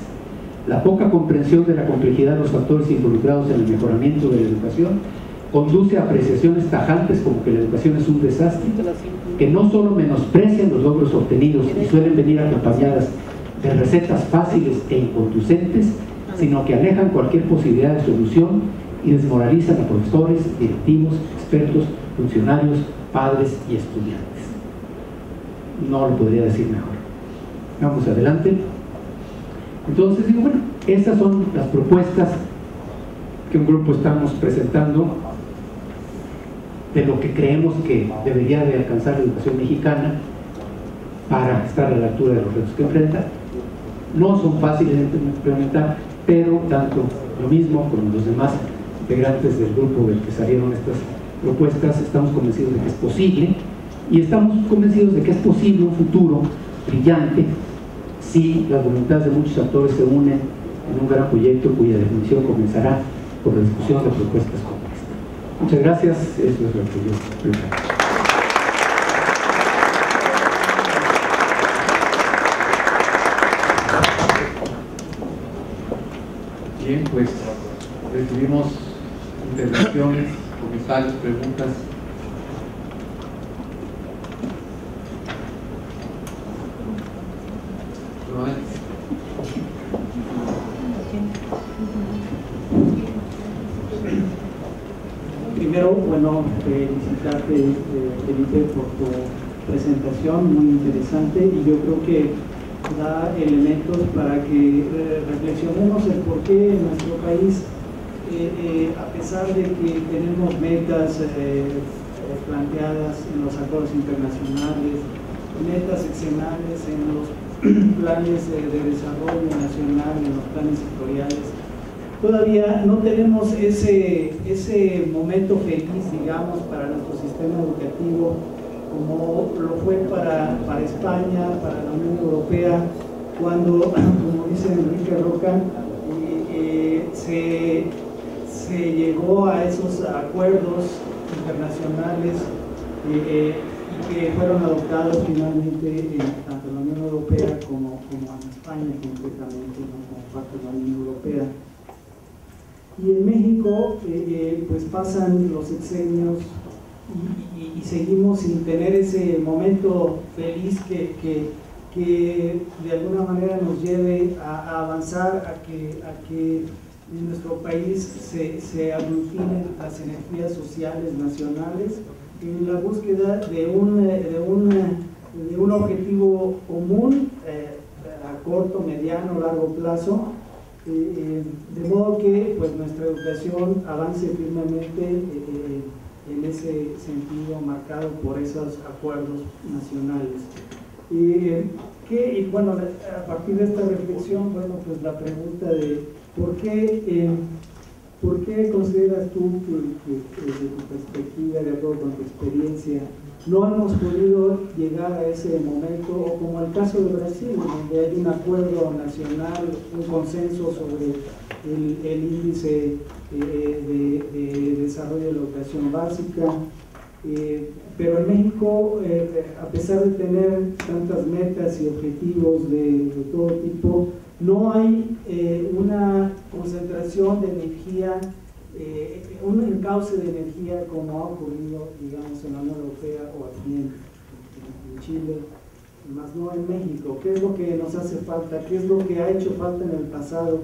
[SPEAKER 2] La poca comprensión de la complejidad de los factores involucrados en el mejoramiento de la educación conduce a apreciaciones tajantes como que la educación es un desastre, que no solo menosprecian los logros obtenidos y suelen venir acompañadas de recetas fáciles e inconducentes, sino que alejan cualquier posibilidad de solución y desmoralizan a profesores, directivos, expertos, funcionarios, padres y estudiantes. No lo podría decir mejor. Vamos adelante. Entonces digo, bueno, estas son las propuestas que un grupo estamos presentando de lo que creemos que debería de alcanzar la educación mexicana para estar a la altura de los retos que enfrenta. No son fáciles de implementar, pero tanto lo mismo con los demás integrantes del grupo del que salieron estas propuestas, estamos convencidos de que es posible, y estamos convencidos de que es posible un futuro brillante si las voluntades de muchos actores se unen en un gran proyecto cuya definición comenzará por la discusión de propuestas como esta. Muchas gracias, eso es lo que yo preparo.
[SPEAKER 1] Bien, pues recibimos intervenciones, comentarios, preguntas.
[SPEAKER 3] Primero, bueno, felicitarte, Felipe, por tu presentación, muy interesante, y yo creo que da elementos para que reflexionemos el por qué en nuestro país, a pesar de que tenemos metas planteadas en los acuerdos internacionales, metas seccionales en los planes de desarrollo nacional, en los planes sectoriales, todavía no tenemos ese momento feliz, digamos, para nuestro sistema educativo, como lo fue para España, para la Unión Europea, cuando, como dice Enrique Roca, se llegó a esos acuerdos internacionales y que fueron adoptados finalmente tanto en la Unión Europea como en España concretamente, ¿no?, como parte de la Unión Europea. Y en México pues pasan los sexenios y seguimos sin tener ese momento feliz que de alguna manera nos lleve a avanzar, a que en nuestro país se aglutinen las energías sociales nacionales en la búsqueda de un objetivo común a corto, mediano, largo plazo, de modo que pues, nuestra educación avance firmemente en ese sentido marcado por esos acuerdos nacionales. Y bueno, a partir de esta reflexión, bueno, pues la pregunta de ¿por qué consideras tú que desde tu perspectiva, de acuerdo con tu experiencia, no hemos podido llegar a ese momento, o como el caso de Brasil, donde hay un acuerdo nacional, un consenso sobre el índice de desarrollo de la educación básica, pero en México, a pesar de tener tantas metas y objetivos de todo tipo, no hay una concentración de energía, un encauce de energía como ha ocurrido, digamos, en la Unión Europea o aquí en Chile, más no en México. ¿Qué es lo que nos hace falta? ¿Qué es lo que ha hecho falta en el pasado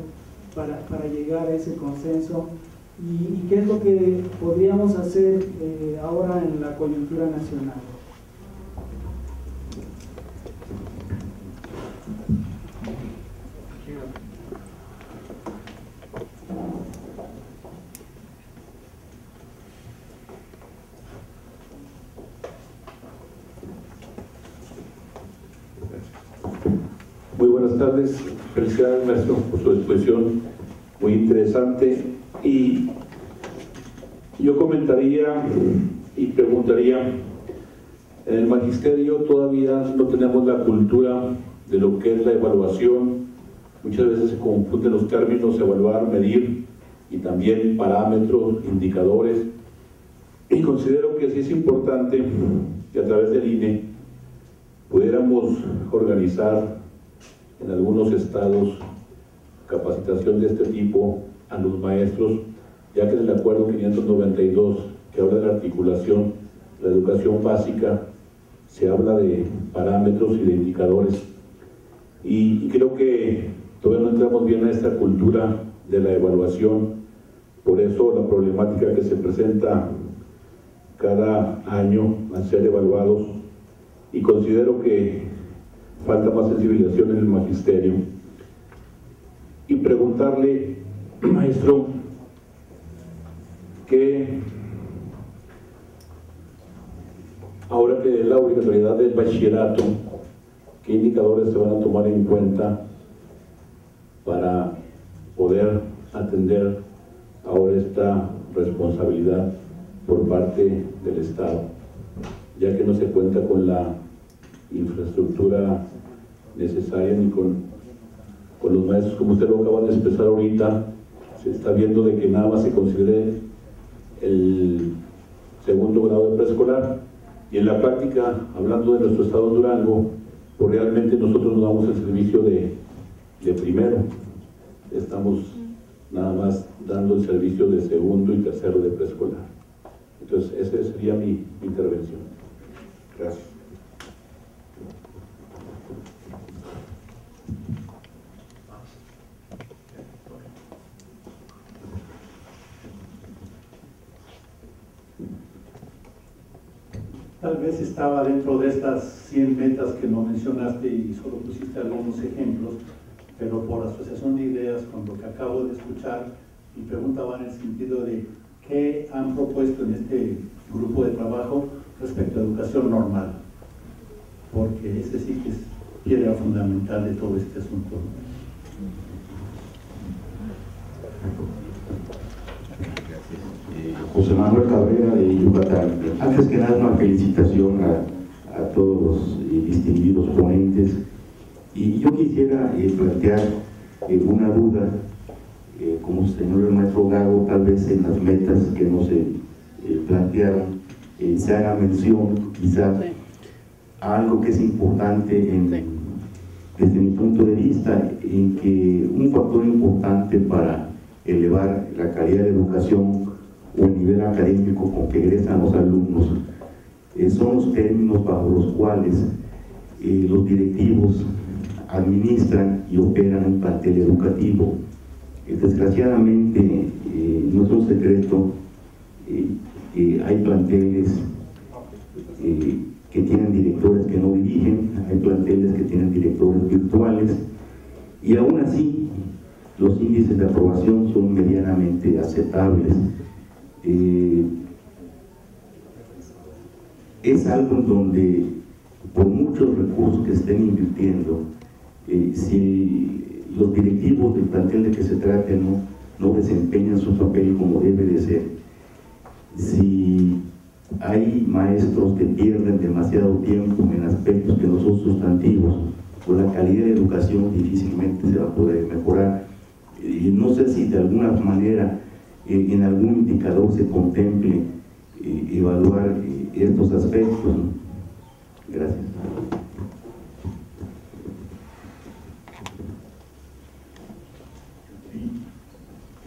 [SPEAKER 3] para llegar a ese consenso? ¿Y qué es lo que podríamos hacer ahora en la coyuntura nacional?
[SPEAKER 4] Muy buenas tardes, felicidades maestro por su exposición, muy interesante. Y yo comentaría y preguntaría, en el magisterio todavía no tenemos la cultura de lo que es la evaluación. Muchas veces se confunden los términos evaluar, medir y también parámetros, indicadores, y considero que sí es importante que a través del INE pudiéramos organizar en algunos estados capacitación de este tipo a los maestros, ya que en el acuerdo 592 que habla de la articulación, la educación básica, se habla de parámetros y de indicadores, y creo que todavía no entramos bien a esta cultura de la evaluación. Por eso la problemática que se presenta cada año al ser evaluados, y considero que falta más sensibilización en el magisterio. Y preguntarle, maestro, que ahora que es la obligatoriedad del bachillerato, ¿qué indicadores se van a tomar en cuenta para poder atender ahora esta responsabilidad por parte del Estado, ya que no se cuenta con la infraestructura necesaria ni con los maestros? Como usted lo acaba de expresar ahorita, se está viendo de que nada más se considere el segundo grado de preescolar, y en la práctica, hablando de nuestro estado de Durango, pues realmente nosotros no damos el servicio de primero, estamos nada más dando el servicio de segundo y tercero de preescolar. Entonces esa sería mi intervención. Gracias.
[SPEAKER 5] Tal vez estaba dentro de estas 100 metas que no mencionaste y solo pusiste algunos ejemplos, pero por asociación de ideas con lo que acabo de escuchar, mi pregunta va en el sentido de qué han propuesto en este grupo de trabajo respecto a educación normal, porque ese sí que es piedra fundamental de todo este asunto.
[SPEAKER 6] José Manuel Cabrera, de Yucatán. Antes que nada, una felicitación a todos los distinguidos ponentes, y yo quisiera plantear una duda, como señor el maestro Gago, tal vez en las metas que no se plantearon se haga mención quizá a algo que es importante desde mi punto de vista, en que un factor importante para elevar la calidad de educación o el nivel académico con que egresan los alumnos son los términos bajo los cuales los directivos administran y operan un plantel educativo. Desgraciadamente, no es un secreto, hay planteles que tienen directores que no dirigen, hay planteles que tienen directores virtuales, y aún así los índices de aprobación son medianamente aceptables. Es algo en donde, por muchos recursos que estén invirtiendo, si los directivos del plantel de que se trate no desempeñan su papel como debe de ser, si hay maestros que pierden demasiado tiempo en aspectos que no son sustantivos, pues la calidad de educación difícilmente se va a poder mejorar. No sé si de alguna manera en algún indicador se contemple evaluar estos aspectos, ¿no? Gracias.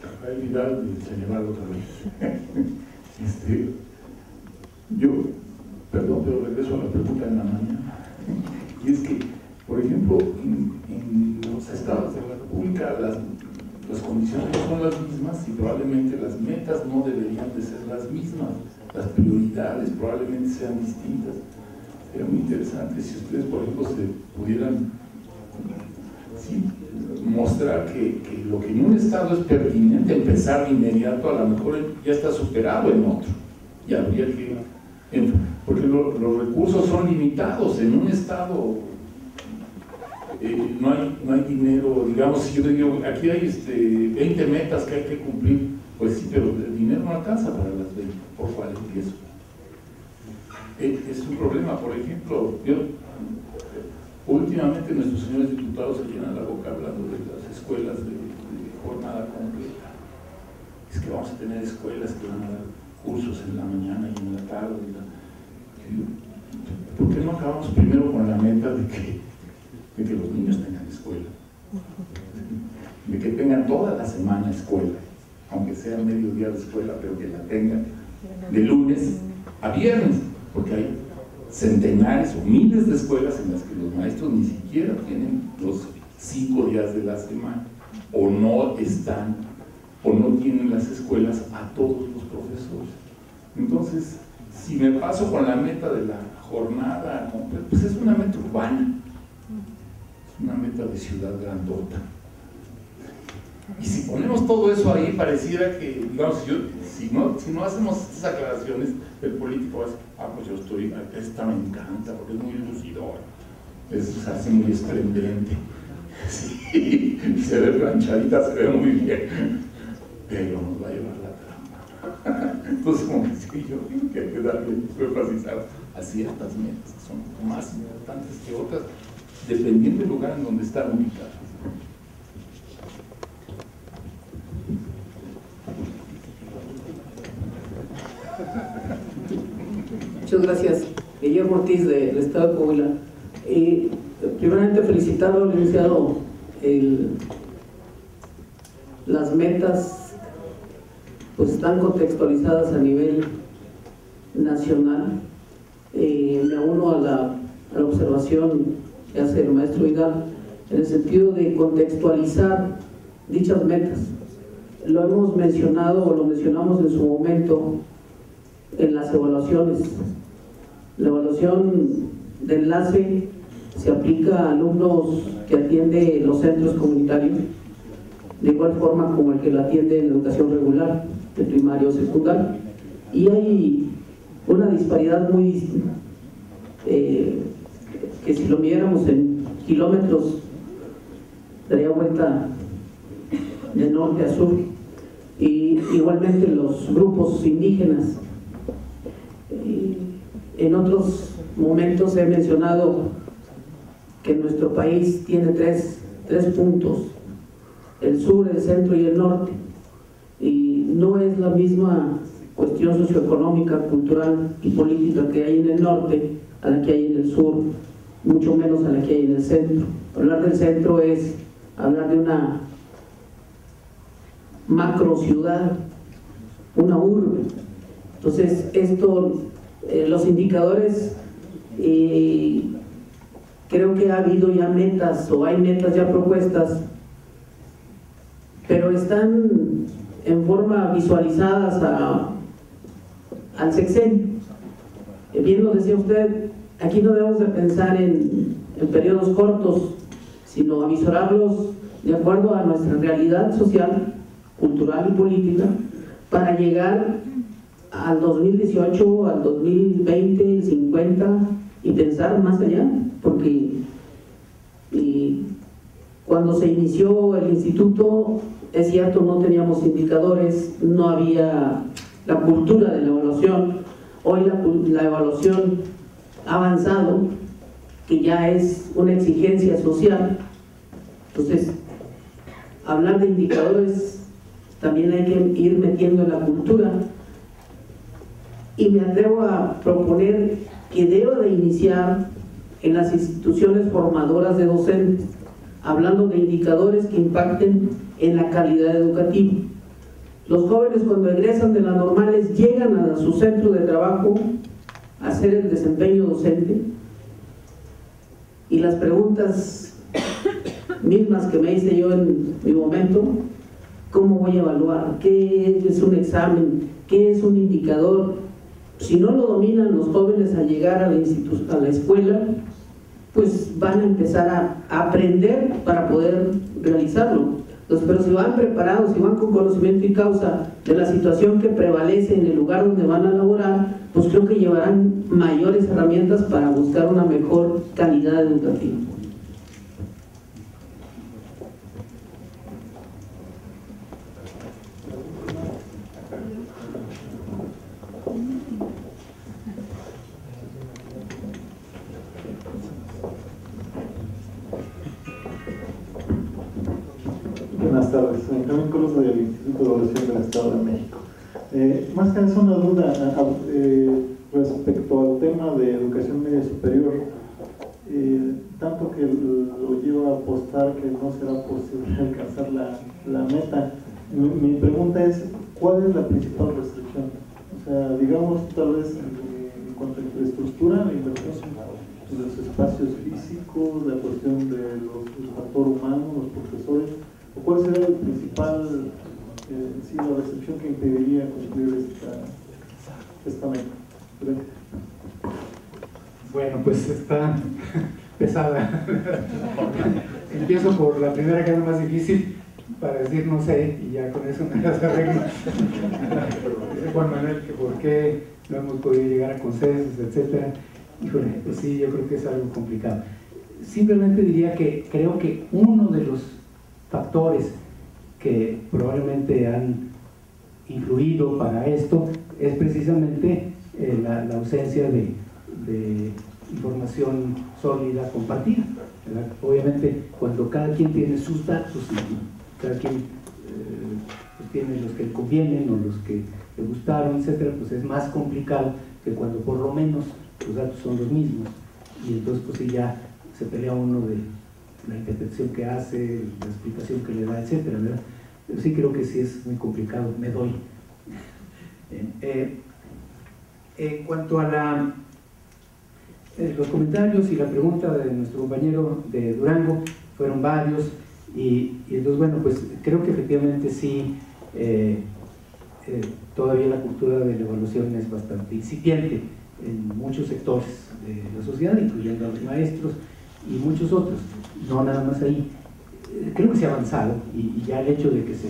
[SPEAKER 4] Rafael Vidal, señalar otra vez. Yo, perdón, pero regreso a la pregunta de la mañana. Y es que, por ejemplo, en los estados de la República las condiciones no son las mismas y probablemente las metas no deberían de ser las mismas. Las prioridades probablemente sean distintas. Sería muy interesante si ustedes, por ejemplo, se pudieran mostrar que lo que en un estado es pertinente empezar de inmediato, a lo mejor ya está superado en otro. Y habría que, porque los recursos son limitados en un estado. No hay dinero, digamos, si yo digo, aquí hay 20 metas que hay que cumplir, pues sí, pero el dinero no alcanza para las 20, ¿por cuál empiezo? Es un problema. Por ejemplo, últimamente nuestros señores diputados se llenan la boca hablando de las escuelas de jornada completa. Es que vamos a tener escuelas que van a dar cursos en la mañana y en la tarde. ¿Por qué no acabamos primero con la meta de que los niños tengan escuela? De que tengan toda la semana escuela, aunque sea medio día de escuela, pero que la tengan de lunes a viernes, porque hay centenares o miles de escuelas en las que los maestros ni siquiera tienen los 5 días de la semana, o no están, o no tienen las escuelas a todos los profesores. Entonces, si me paso con la meta de la jornada, pues es una meta urbana, es una meta de ciudad grandota. Y si ponemos todo eso ahí, pareciera que, digamos, si no hacemos estas aclaraciones, el político va a decir, pues yo estoy, esta me encanta, porque es muy lucidor, se hace muy esplendente, sí, se ve planchadita, se ve muy bien, pero nos va a llevar la trampa. Entonces, como que sí, yo tengo que darle énfasis a ciertas metas que son más importantes que otras, dependiendo del lugar en donde están ubicadas.
[SPEAKER 7] Muchas gracias. Guillermo Ortiz, del Estado de Coahuila. Primeramente felicitarlo, licenciado, las metas pues están contextualizadas a nivel nacional. Me uno a la observación que hace el maestro Vidal en el sentido de contextualizar dichas metas. Lo hemos mencionado o lo mencionamos en su momento en las evaluaciones. La evaluación de enlace se aplica a alumnos que atiende los centros comunitarios, de igual forma como el que la atiende en educación regular, de primaria o secundaria. Y hay una disparidad muy distinta, que si lo midiéramos en kilómetros, daría vuelta de norte a sur. Y igualmente los grupos indígenas. En otros momentos he mencionado que nuestro país tiene tres puntos, el sur, el centro y el norte, y no es la misma cuestión socioeconómica, cultural y política que hay en el norte a la que hay en el sur, mucho menos a la que hay en el centro. Hablar del centro es hablar de una macro ciudad, una urbe. Entonces esto, los indicadores, creo que ha habido ya metas o hay metas ya propuestas pero están en forma visualizadas al sexenio. Bien lo decía usted, aquí no debemos de pensar en periodos cortos, sino avisorarlos de acuerdo a nuestra realidad social, cultural y política, para llegar al 2018, al 2020, el 50 y pensar más allá, porque cuando se inició el instituto, es cierto, no teníamos indicadores, no había la cultura de la evaluación. Hoy la evaluación ha avanzado, que ya es una exigencia social. Entonces, hablar de indicadores también hay que ir metiendo en la cultura, y me atrevo a proponer que deba de iniciar en las instituciones formadoras de docentes, hablando de indicadores que impacten en la calidad educativa. Los jóvenes, cuando egresan de las normales, llegan a su centro de trabajo a hacer el desempeño docente, y las preguntas mismas que me hice yo en mi momento: ¿cómo voy a evaluar? ¿Qué es un examen? ¿Qué es un indicador? Si no lo dominan los jóvenes al llegar a la escuela, pues van a empezar a aprender para poder realizarlo. Entonces, pero si van preparados, si van con conocimiento y causa de la situación que prevalece en el lugar donde van a laborar, pues creo que llevarán mayores herramientas para buscar una mejor calidad educativa.
[SPEAKER 8] Buenas tardes, Benjamín Cruz del Instituto de Evaluación del Estado de México. Más que nada, una duda respecto al tema de educación media superior, tanto que lo lleva a apostar que no será posible alcanzar la meta. Mi pregunta es, ¿cuál es la principal restricción? O sea, digamos, tal vez en cuanto a infraestructura, la inversión en los espacios físicos, la cuestión del factor humano, los profesores. ¿Cuál será el principal, la restricción que impediría cumplir esta meta? Gracias.
[SPEAKER 2] Bueno, pues está pesada. Empiezo por la primera, que es la más difícil, para decir no sé, y ya con eso me las arreglo. Dice Juan Manuel que por qué no hemos podido llegar a consensos, etcétera. Híjole, pues sí, yo creo que es algo complicado. Simplemente diría que creo que uno de los factores que probablemente han influido para esto es precisamente la ausencia de información sólida compartida, ¿verdad? Obviamente, cuando cada quien tiene sus datos y cada quien pues tiene los que le convienen o los que le gustaron, etcétera, pues es más complicado que cuando por lo menos los datos son los mismos, y entonces pues sí, ya se pelea uno de la interpretación que hace, la explicación que le da, etcétera, ¿verdad? Pero sí creo que sí es muy complicado, me doy. En cuanto a los comentarios y la pregunta de nuestro compañero de Durango, fueron varios, y entonces, bueno, pues creo que efectivamente sí, todavía la cultura de la evaluación es bastante incipiente en muchos sectores de la sociedad, incluyendo a los maestros y muchos otros, no nada más ahí. Creo que se ha avanzado, y ya el hecho de que se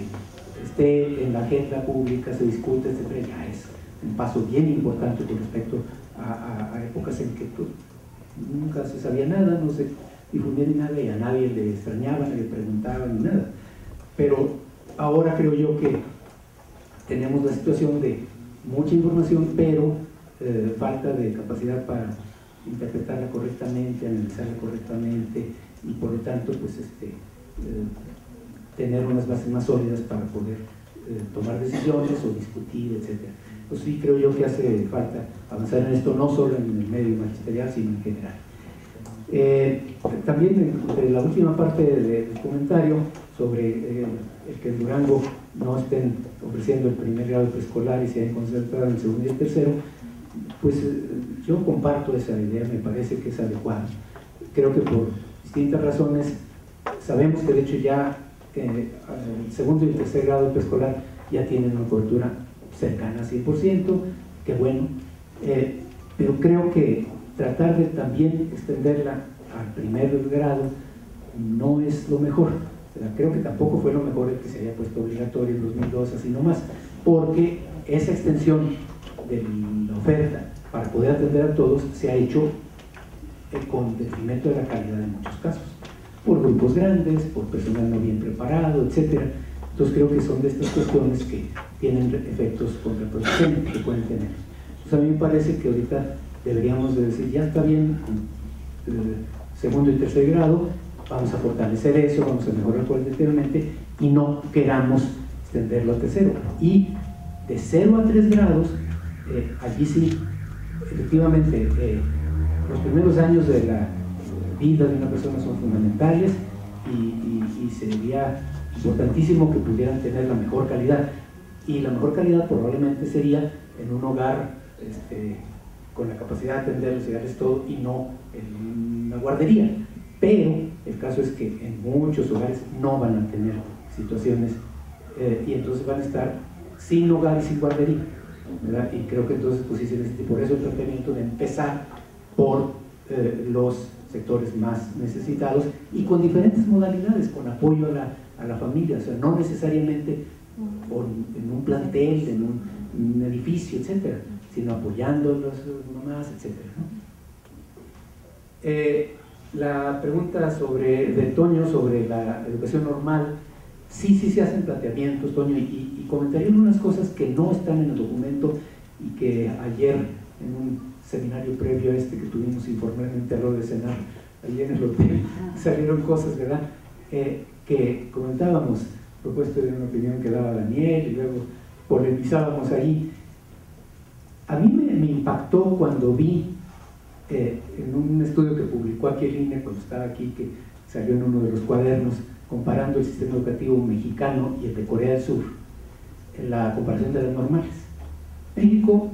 [SPEAKER 2] esté en la agenda pública, se discute, etcétera, ya es un paso bien importante con respecto a épocas en que nunca se sabía nada, no se difundía ni nada, y a nadie le extrañaban, le preguntaban ni nada. Pero ahora creo yo que tenemos la situación de mucha información, pero falta de capacidad para interpretarla correctamente, analizarla correctamente, y por lo tanto pues tener unas bases más sólidas para poder tomar decisiones o discutir, etcétera. Pues sí, creo yo que hace falta avanzar en esto, no solo en el medio magisterial, sino en general. También de la última parte del comentario sobre el que en Durango no estén ofreciendo el primer grado preescolar y se hayan concentrado en el segundo y el tercero, pues yo comparto esa idea, me parece que es adecuada. Creo que por distintas razones sabemos que de hecho ya el segundo y el tercer grado de preescolar ya tienen una cobertura cercana al 100%, que bueno, pero creo que tratar de también extenderla al primer grado no es lo mejor. O sea, creo que tampoco fue lo mejor el que se haya puesto obligatorio en 2002, así nomás, porque esa extensión de la oferta para poder atender a todos se ha hecho con detrimento de la calidad en muchos casos, por grupos grandes, por personal no bien preparado, etc. Entonces creo que son de estas cuestiones que tienen efectos contraproducentes que pueden tener. Entonces a mí me parece que ahorita deberíamos de decir, ya está bien con segundo y tercer grado, vamos a fortalecer eso, vamos a mejorar cualitativamente y no queramos extenderlo a tercero. Y de 0 a 3 grados, allí sí, efectivamente, los primeros años de la vida de una persona son fundamentales y sería importantísimo que pudieran tener la mejor calidad. Y la mejor calidad probablemente sería en un hogar con la capacidad de atenderlos y darles todo, y no en una guardería. Pero el caso es que en muchos hogares no van a tener situaciones y entonces van a estar sin hogar y sin guardería, ¿verdad? Y creo que entonces pues sí se necesita, por eso el planteamiento de empezar por los sectores más necesitados y con diferentes modalidades, con apoyo a la familia, o sea, no necesariamente en un plantel, en un edificio, etcétera, sino apoyando a las mamás, etcétera, ¿no? La pregunta de Toño sobre la educación normal, sí se hacen planteamientos, Toño, y comentaría unas cosas que no están en el documento y que ayer en un seminario previo a este que tuvimos informalmente a la hora de cenar, ayer en el hotel, salieron cosas, ¿verdad?, que comentábamos, propuesto de una opinión que daba Daniel y luego polemizábamos ahí. A mí me impactó cuando vi en un estudio que publicó aquí el INE cuando estaba aquí, que salió en uno de los cuadernos, comparando el sistema educativo mexicano y el de Corea del Sur, en la comparación de las normales. México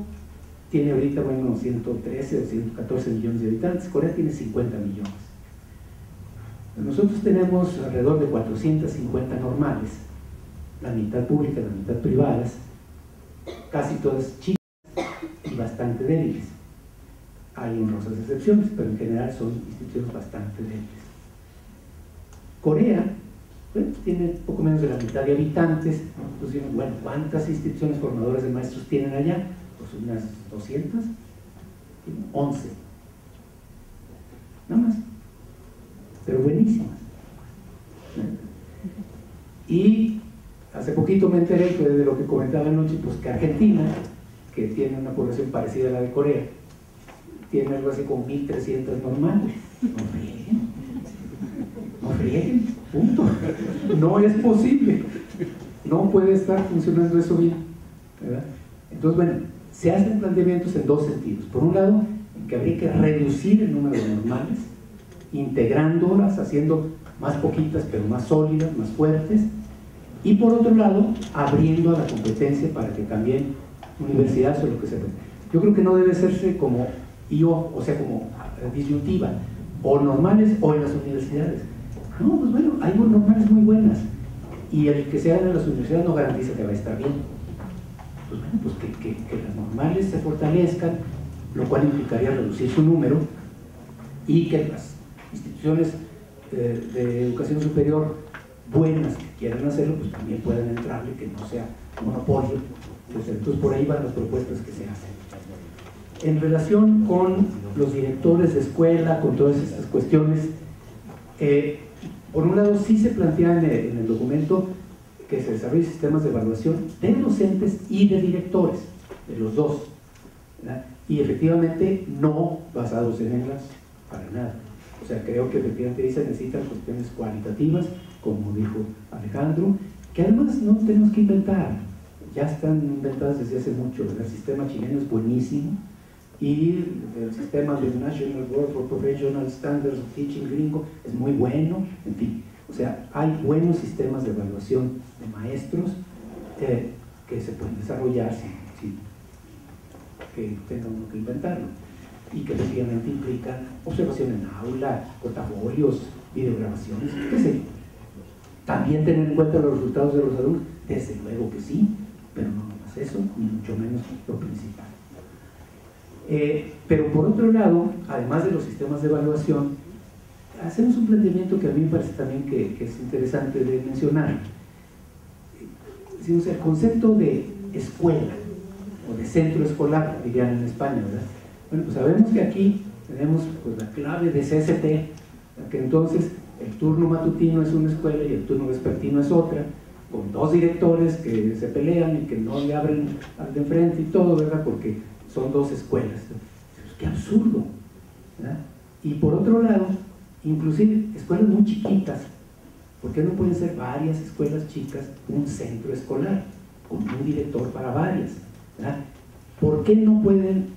[SPEAKER 2] tiene ahorita, bueno, 113 o 114 millones de habitantes, Corea tiene 50 millones. Nosotros tenemos alrededor de 450 normales, la mitad públicas, la mitad privadas, casi todas chicas y bastante débiles. Hay honrosas excepciones, pero en general son instituciones bastante débiles. Corea, bueno, tiene poco menos de la mitad de habitantes. Entonces, bueno, ¿cuántas instituciones formadoras de maestros tienen allá? Pues unas 200, 11, nada más, pero buenísimas. Y hace poquito me enteré que de lo que comentaba anoche, pues que Argentina, que tiene una población parecida a la de Corea, tiene algo así como 1.300 normales. No frieguen, punto. No es posible, no puede estar funcionando eso bien, ¿verdad? Entonces, bueno, se hacen planteamientos en dos sentidos. Por un lado, que habría que reducir el número de normales, integrándolas, haciendo más poquitas pero más sólidas, más fuertes, y por otro lado, abriendo a la competencia para que cambien universidades o lo que sea. Yo creo que no debe hacerse como o sea, como disyuntiva, o normales o en las universidades. No, pues bueno, hay normales muy buenas, y el que se haga en las universidades no garantiza que va a estar bien. Pues bueno, pues que las normales se fortalezcan, lo cual implicaría reducir su número, y que las instituciones de educación superior buenas que quieran hacerlo, pues también puedan entrarle, que no sea monopolio. Entonces por ahí van las propuestas que se hacen. En relación con los directores de escuela, con todas estas cuestiones, por un lado sí se plantea en el documento que se desarrollen sistemas de evaluación de docentes y de directores, de los dos, ¿verdad? Y efectivamente no basados en reglas para nada. O sea, creo que efectivamente se necesitan cuestiones cualitativas, como dijo Alejandro, que además no tenemos que inventar, ya están inventadas desde hace mucho. El sistema chileno es buenísimo, y el sistema del National Board for Professional Standards of Teaching gringo es muy bueno, en fin. O sea, hay buenos sistemas de evaluación de maestros que se pueden desarrollar sin que tenga uno que inventarlo, y que efectivamente implican observación en aula, portafolios, videograbaciones, qué sé yo. ¿También tener en cuenta los resultados de los alumnos? Desde luego que sí, pero no más eso, ni mucho menos lo principal. Pero por otro lado, además de los sistemas de evaluación, hacemos un planteamiento que a mí me parece también que es interesante de mencionar. El concepto de escuela o de centro escolar, dirían en España, ¿verdad? Bueno, pues sabemos que aquí tenemos pues, la clave de CST, que entonces el turno matutino es una escuela y el turno vespertino es otra, con dos directores que se pelean y que no le abren al de enfrente y todo, ¿verdad? Porque son dos escuelas. ¡Qué absurdo! ¿verdad? Y por otro lado, inclusive escuelas muy chiquitas, ¿por qué no pueden ser varias escuelas chicas un centro escolar con un director para varias? ¿verdad? ¿Por qué no pueden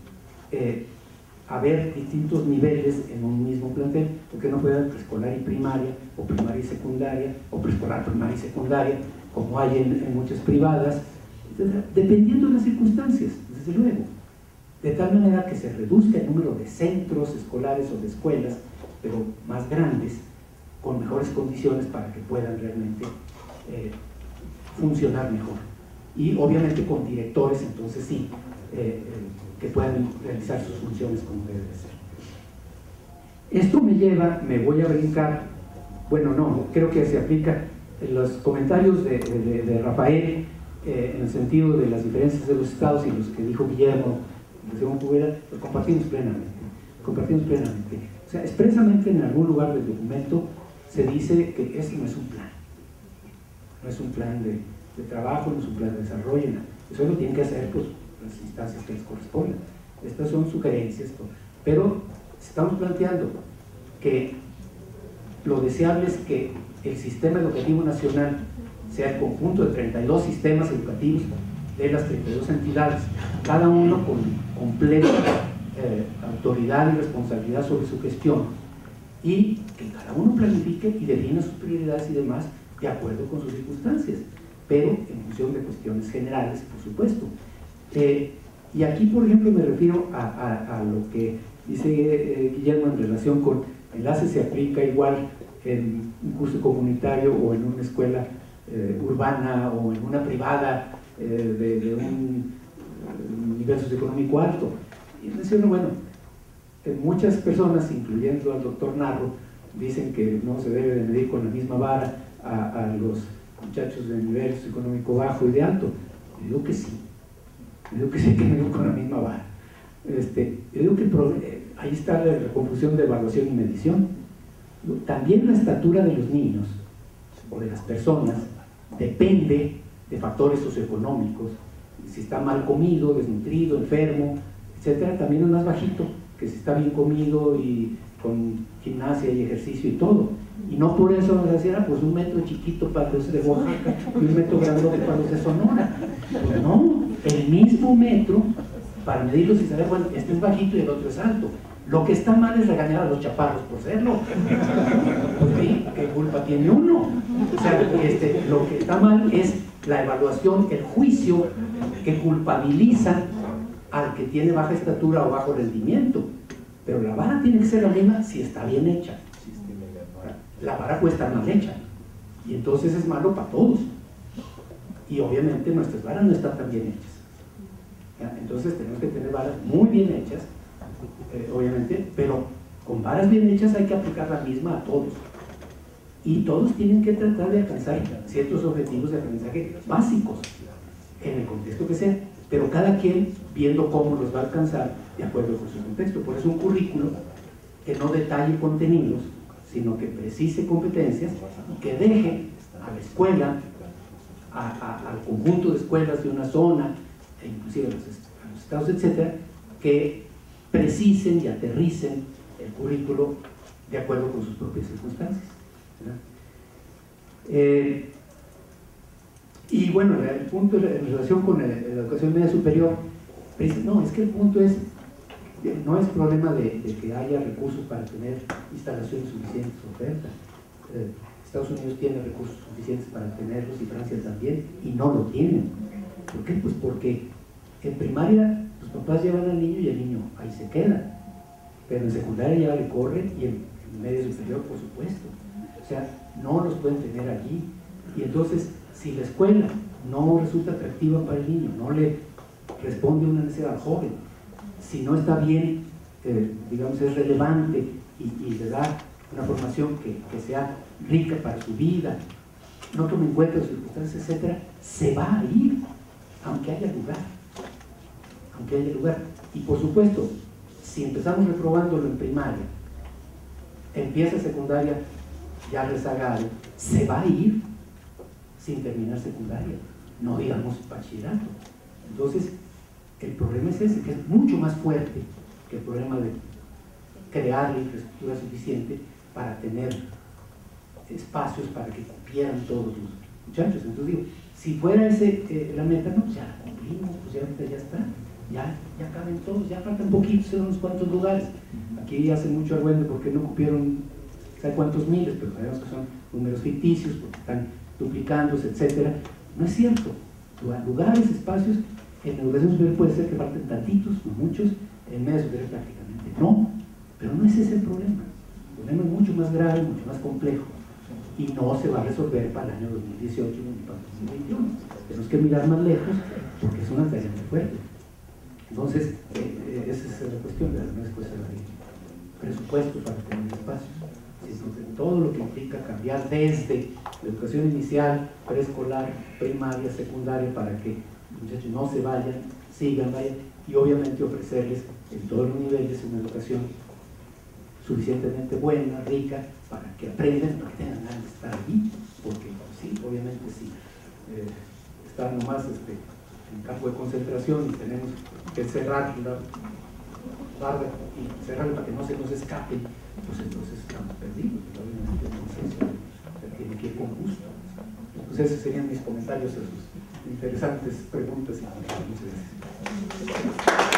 [SPEAKER 2] haber distintos niveles en un mismo plantel? ¿Por qué no puede haber preescolar y primaria, o primaria y secundaria, o preescolar, primaria y secundaria, como hay en muchas privadas, etcétera? Dependiendo de las circunstancias, desde luego. De tal manera que se reduzca el número de centros escolares o de escuelas, pero más grandes, con mejores condiciones para que puedan realmente funcionar mejor. Y obviamente con directores, entonces sí, que puedan realizar sus funciones como debe de ser. Esto me voy a brincar, bueno, no, creo que se aplica en los comentarios de Rafael, en el sentido de las diferencias de los estados y los que dijo Guillermo, los compartimos plenamente. O sea, expresamente en algún lugar del documento se dice que ese no es un plan. No es un plan de trabajo, no es un plan de desarrollo, no. Eso lo tienen que hacer pues, las instancias que les corresponden. Estas son sugerencias, pero estamos planteando que lo deseable es que el sistema educativo nacional sea el conjunto de 32 sistemas educativos de las 32 entidades, cada uno con completa autoridad y responsabilidad sobre su gestión, y que cada uno planifique y defina sus prioridades y demás de acuerdo con sus circunstancias, pero en función de cuestiones generales, por supuesto. Y aquí, por ejemplo, me refiero a lo que dice Guillermo en relación con enlace se aplica igual en un curso comunitario o en una escuela urbana o en una privada de un nivel socioeconómico alto. Y menciono, bueno, muchas personas, incluyendo al doctor Narro, dicen que no se debe de medir con la misma vara a los muchachos de nivel socioeconómico bajo y de alto. Yo digo que sí, hay que medir con la misma vara. Yo digo que ahí está la confusión de evaluación y medición. También la estatura de los niños o de las personas depende de factores socioeconómicos. Si está mal comido, desnutrido, enfermo, etcétera, también es más bajito que si está bien comido y con gimnasia y ejercicio y todo. Y no por eso nos decían, pues un metro chiquito para los de Oaxaca y un metro grandote para los de Sonora. Pues no, el mismo metro para medirlos y saber, bueno, este es bajito y el otro es alto. Lo que está mal es regañar a los chaparros por serlo. Pues sí, ¿qué culpa tiene uno? O sea, lo que está mal es la evaluación, el juicio que culpabiliza al que tiene baja estatura o bajo rendimiento. Pero la vara tiene que ser la misma si está bien hecha. La vara puede estar mal hecha y entonces es malo para todos. Y obviamente nuestras varas no están tan bien hechas. ¿Ya? Entonces tenemos que tener varas muy bien hechas, obviamente, pero con varas bien hechas hay que aplicar la misma a todos. Y todos tienen que tratar de alcanzar ciertos objetivos de aprendizaje básicos, en el contexto que sea, pero cada quien viendo cómo los va a alcanzar de acuerdo con su contexto. Por eso un currículo que no detalle contenidos, sino que precise competencias y que deje a la escuela, al conjunto de escuelas de una zona, e inclusive a los estados, etcétera, que precisen y aterricen el currículo de acuerdo con sus propias circunstancias. Y bueno, el punto en relación con la educación media superior, no, es que el punto es, no es problema de que haya recursos para tener instalaciones suficientes o ofertas. Estados Unidos tiene recursos suficientes para tenerlos y Francia también, y no lo tienen. ¿Por qué? Pues porque en primaria los papás llevan al niño y el niño ahí se queda, pero en secundaria ya le corre y en media superior por supuesto. O sea, no los pueden tener allí. Y entonces, si la escuela no resulta atractiva para el niño, no le responde a una necesidad joven, si no está bien, digamos, es relevante y le da una formación que sea rica para su vida, no tome en cuenta las circunstancias, etcétera, se va a ir, aunque haya lugar. Aunque haya lugar. Y por supuesto, si empezamos reprobándolo en primaria, empieza secundaria ya rezagado, se va a ir sin terminar secundaria, no digamos bachillerato. Entonces, el problema es ese, que es mucho más fuerte que el problema de crear la infraestructura suficiente para tener espacios para que cupieran todos los muchachos. Entonces digo, si fuera ese la meta, no, ya la cumplimos, pues ya está, ya caben todos, ya faltan poquitos en unos cuantos lugares. Aquí hace mucho argüende porque no cupieron, ¿sabe cuántos miles? Pero sabemos que son números ficticios, porque están duplicándose, etcétera. No es cierto. Lugares, espacios, en educación superior puede ser que falten tantitos, no muchos, en medio superior prácticamente no, pero no es ese el problema. El problema es mucho más grave, mucho más complejo, y no se va a resolver para el año 2018 ni para el 2021. Tenemos que mirar más lejos porque es una tarea muy fuerte. Entonces, esa es la cuestión, no es cosa de presupuesto para tener espacios. Entonces, todo lo que implica cambiar desde la educación inicial, preescolar, primaria, secundaria, para que los muchachos no se vayan, sigan, vayan, y obviamente ofrecerles en todos los niveles una educación suficientemente buena, rica, para que aprendan, no tengan ganas de estar allí, porque sí, obviamente sí, estar nomás en campo de concentración y tenemos que cerrar la barra y cerrarla para que no se nos escape, pues entonces estamos perdidos, obviamente no es eso, se tiene que ir con gusto. Entonces esos serían mis comentarios a sus interesantes preguntas y muchas gracias.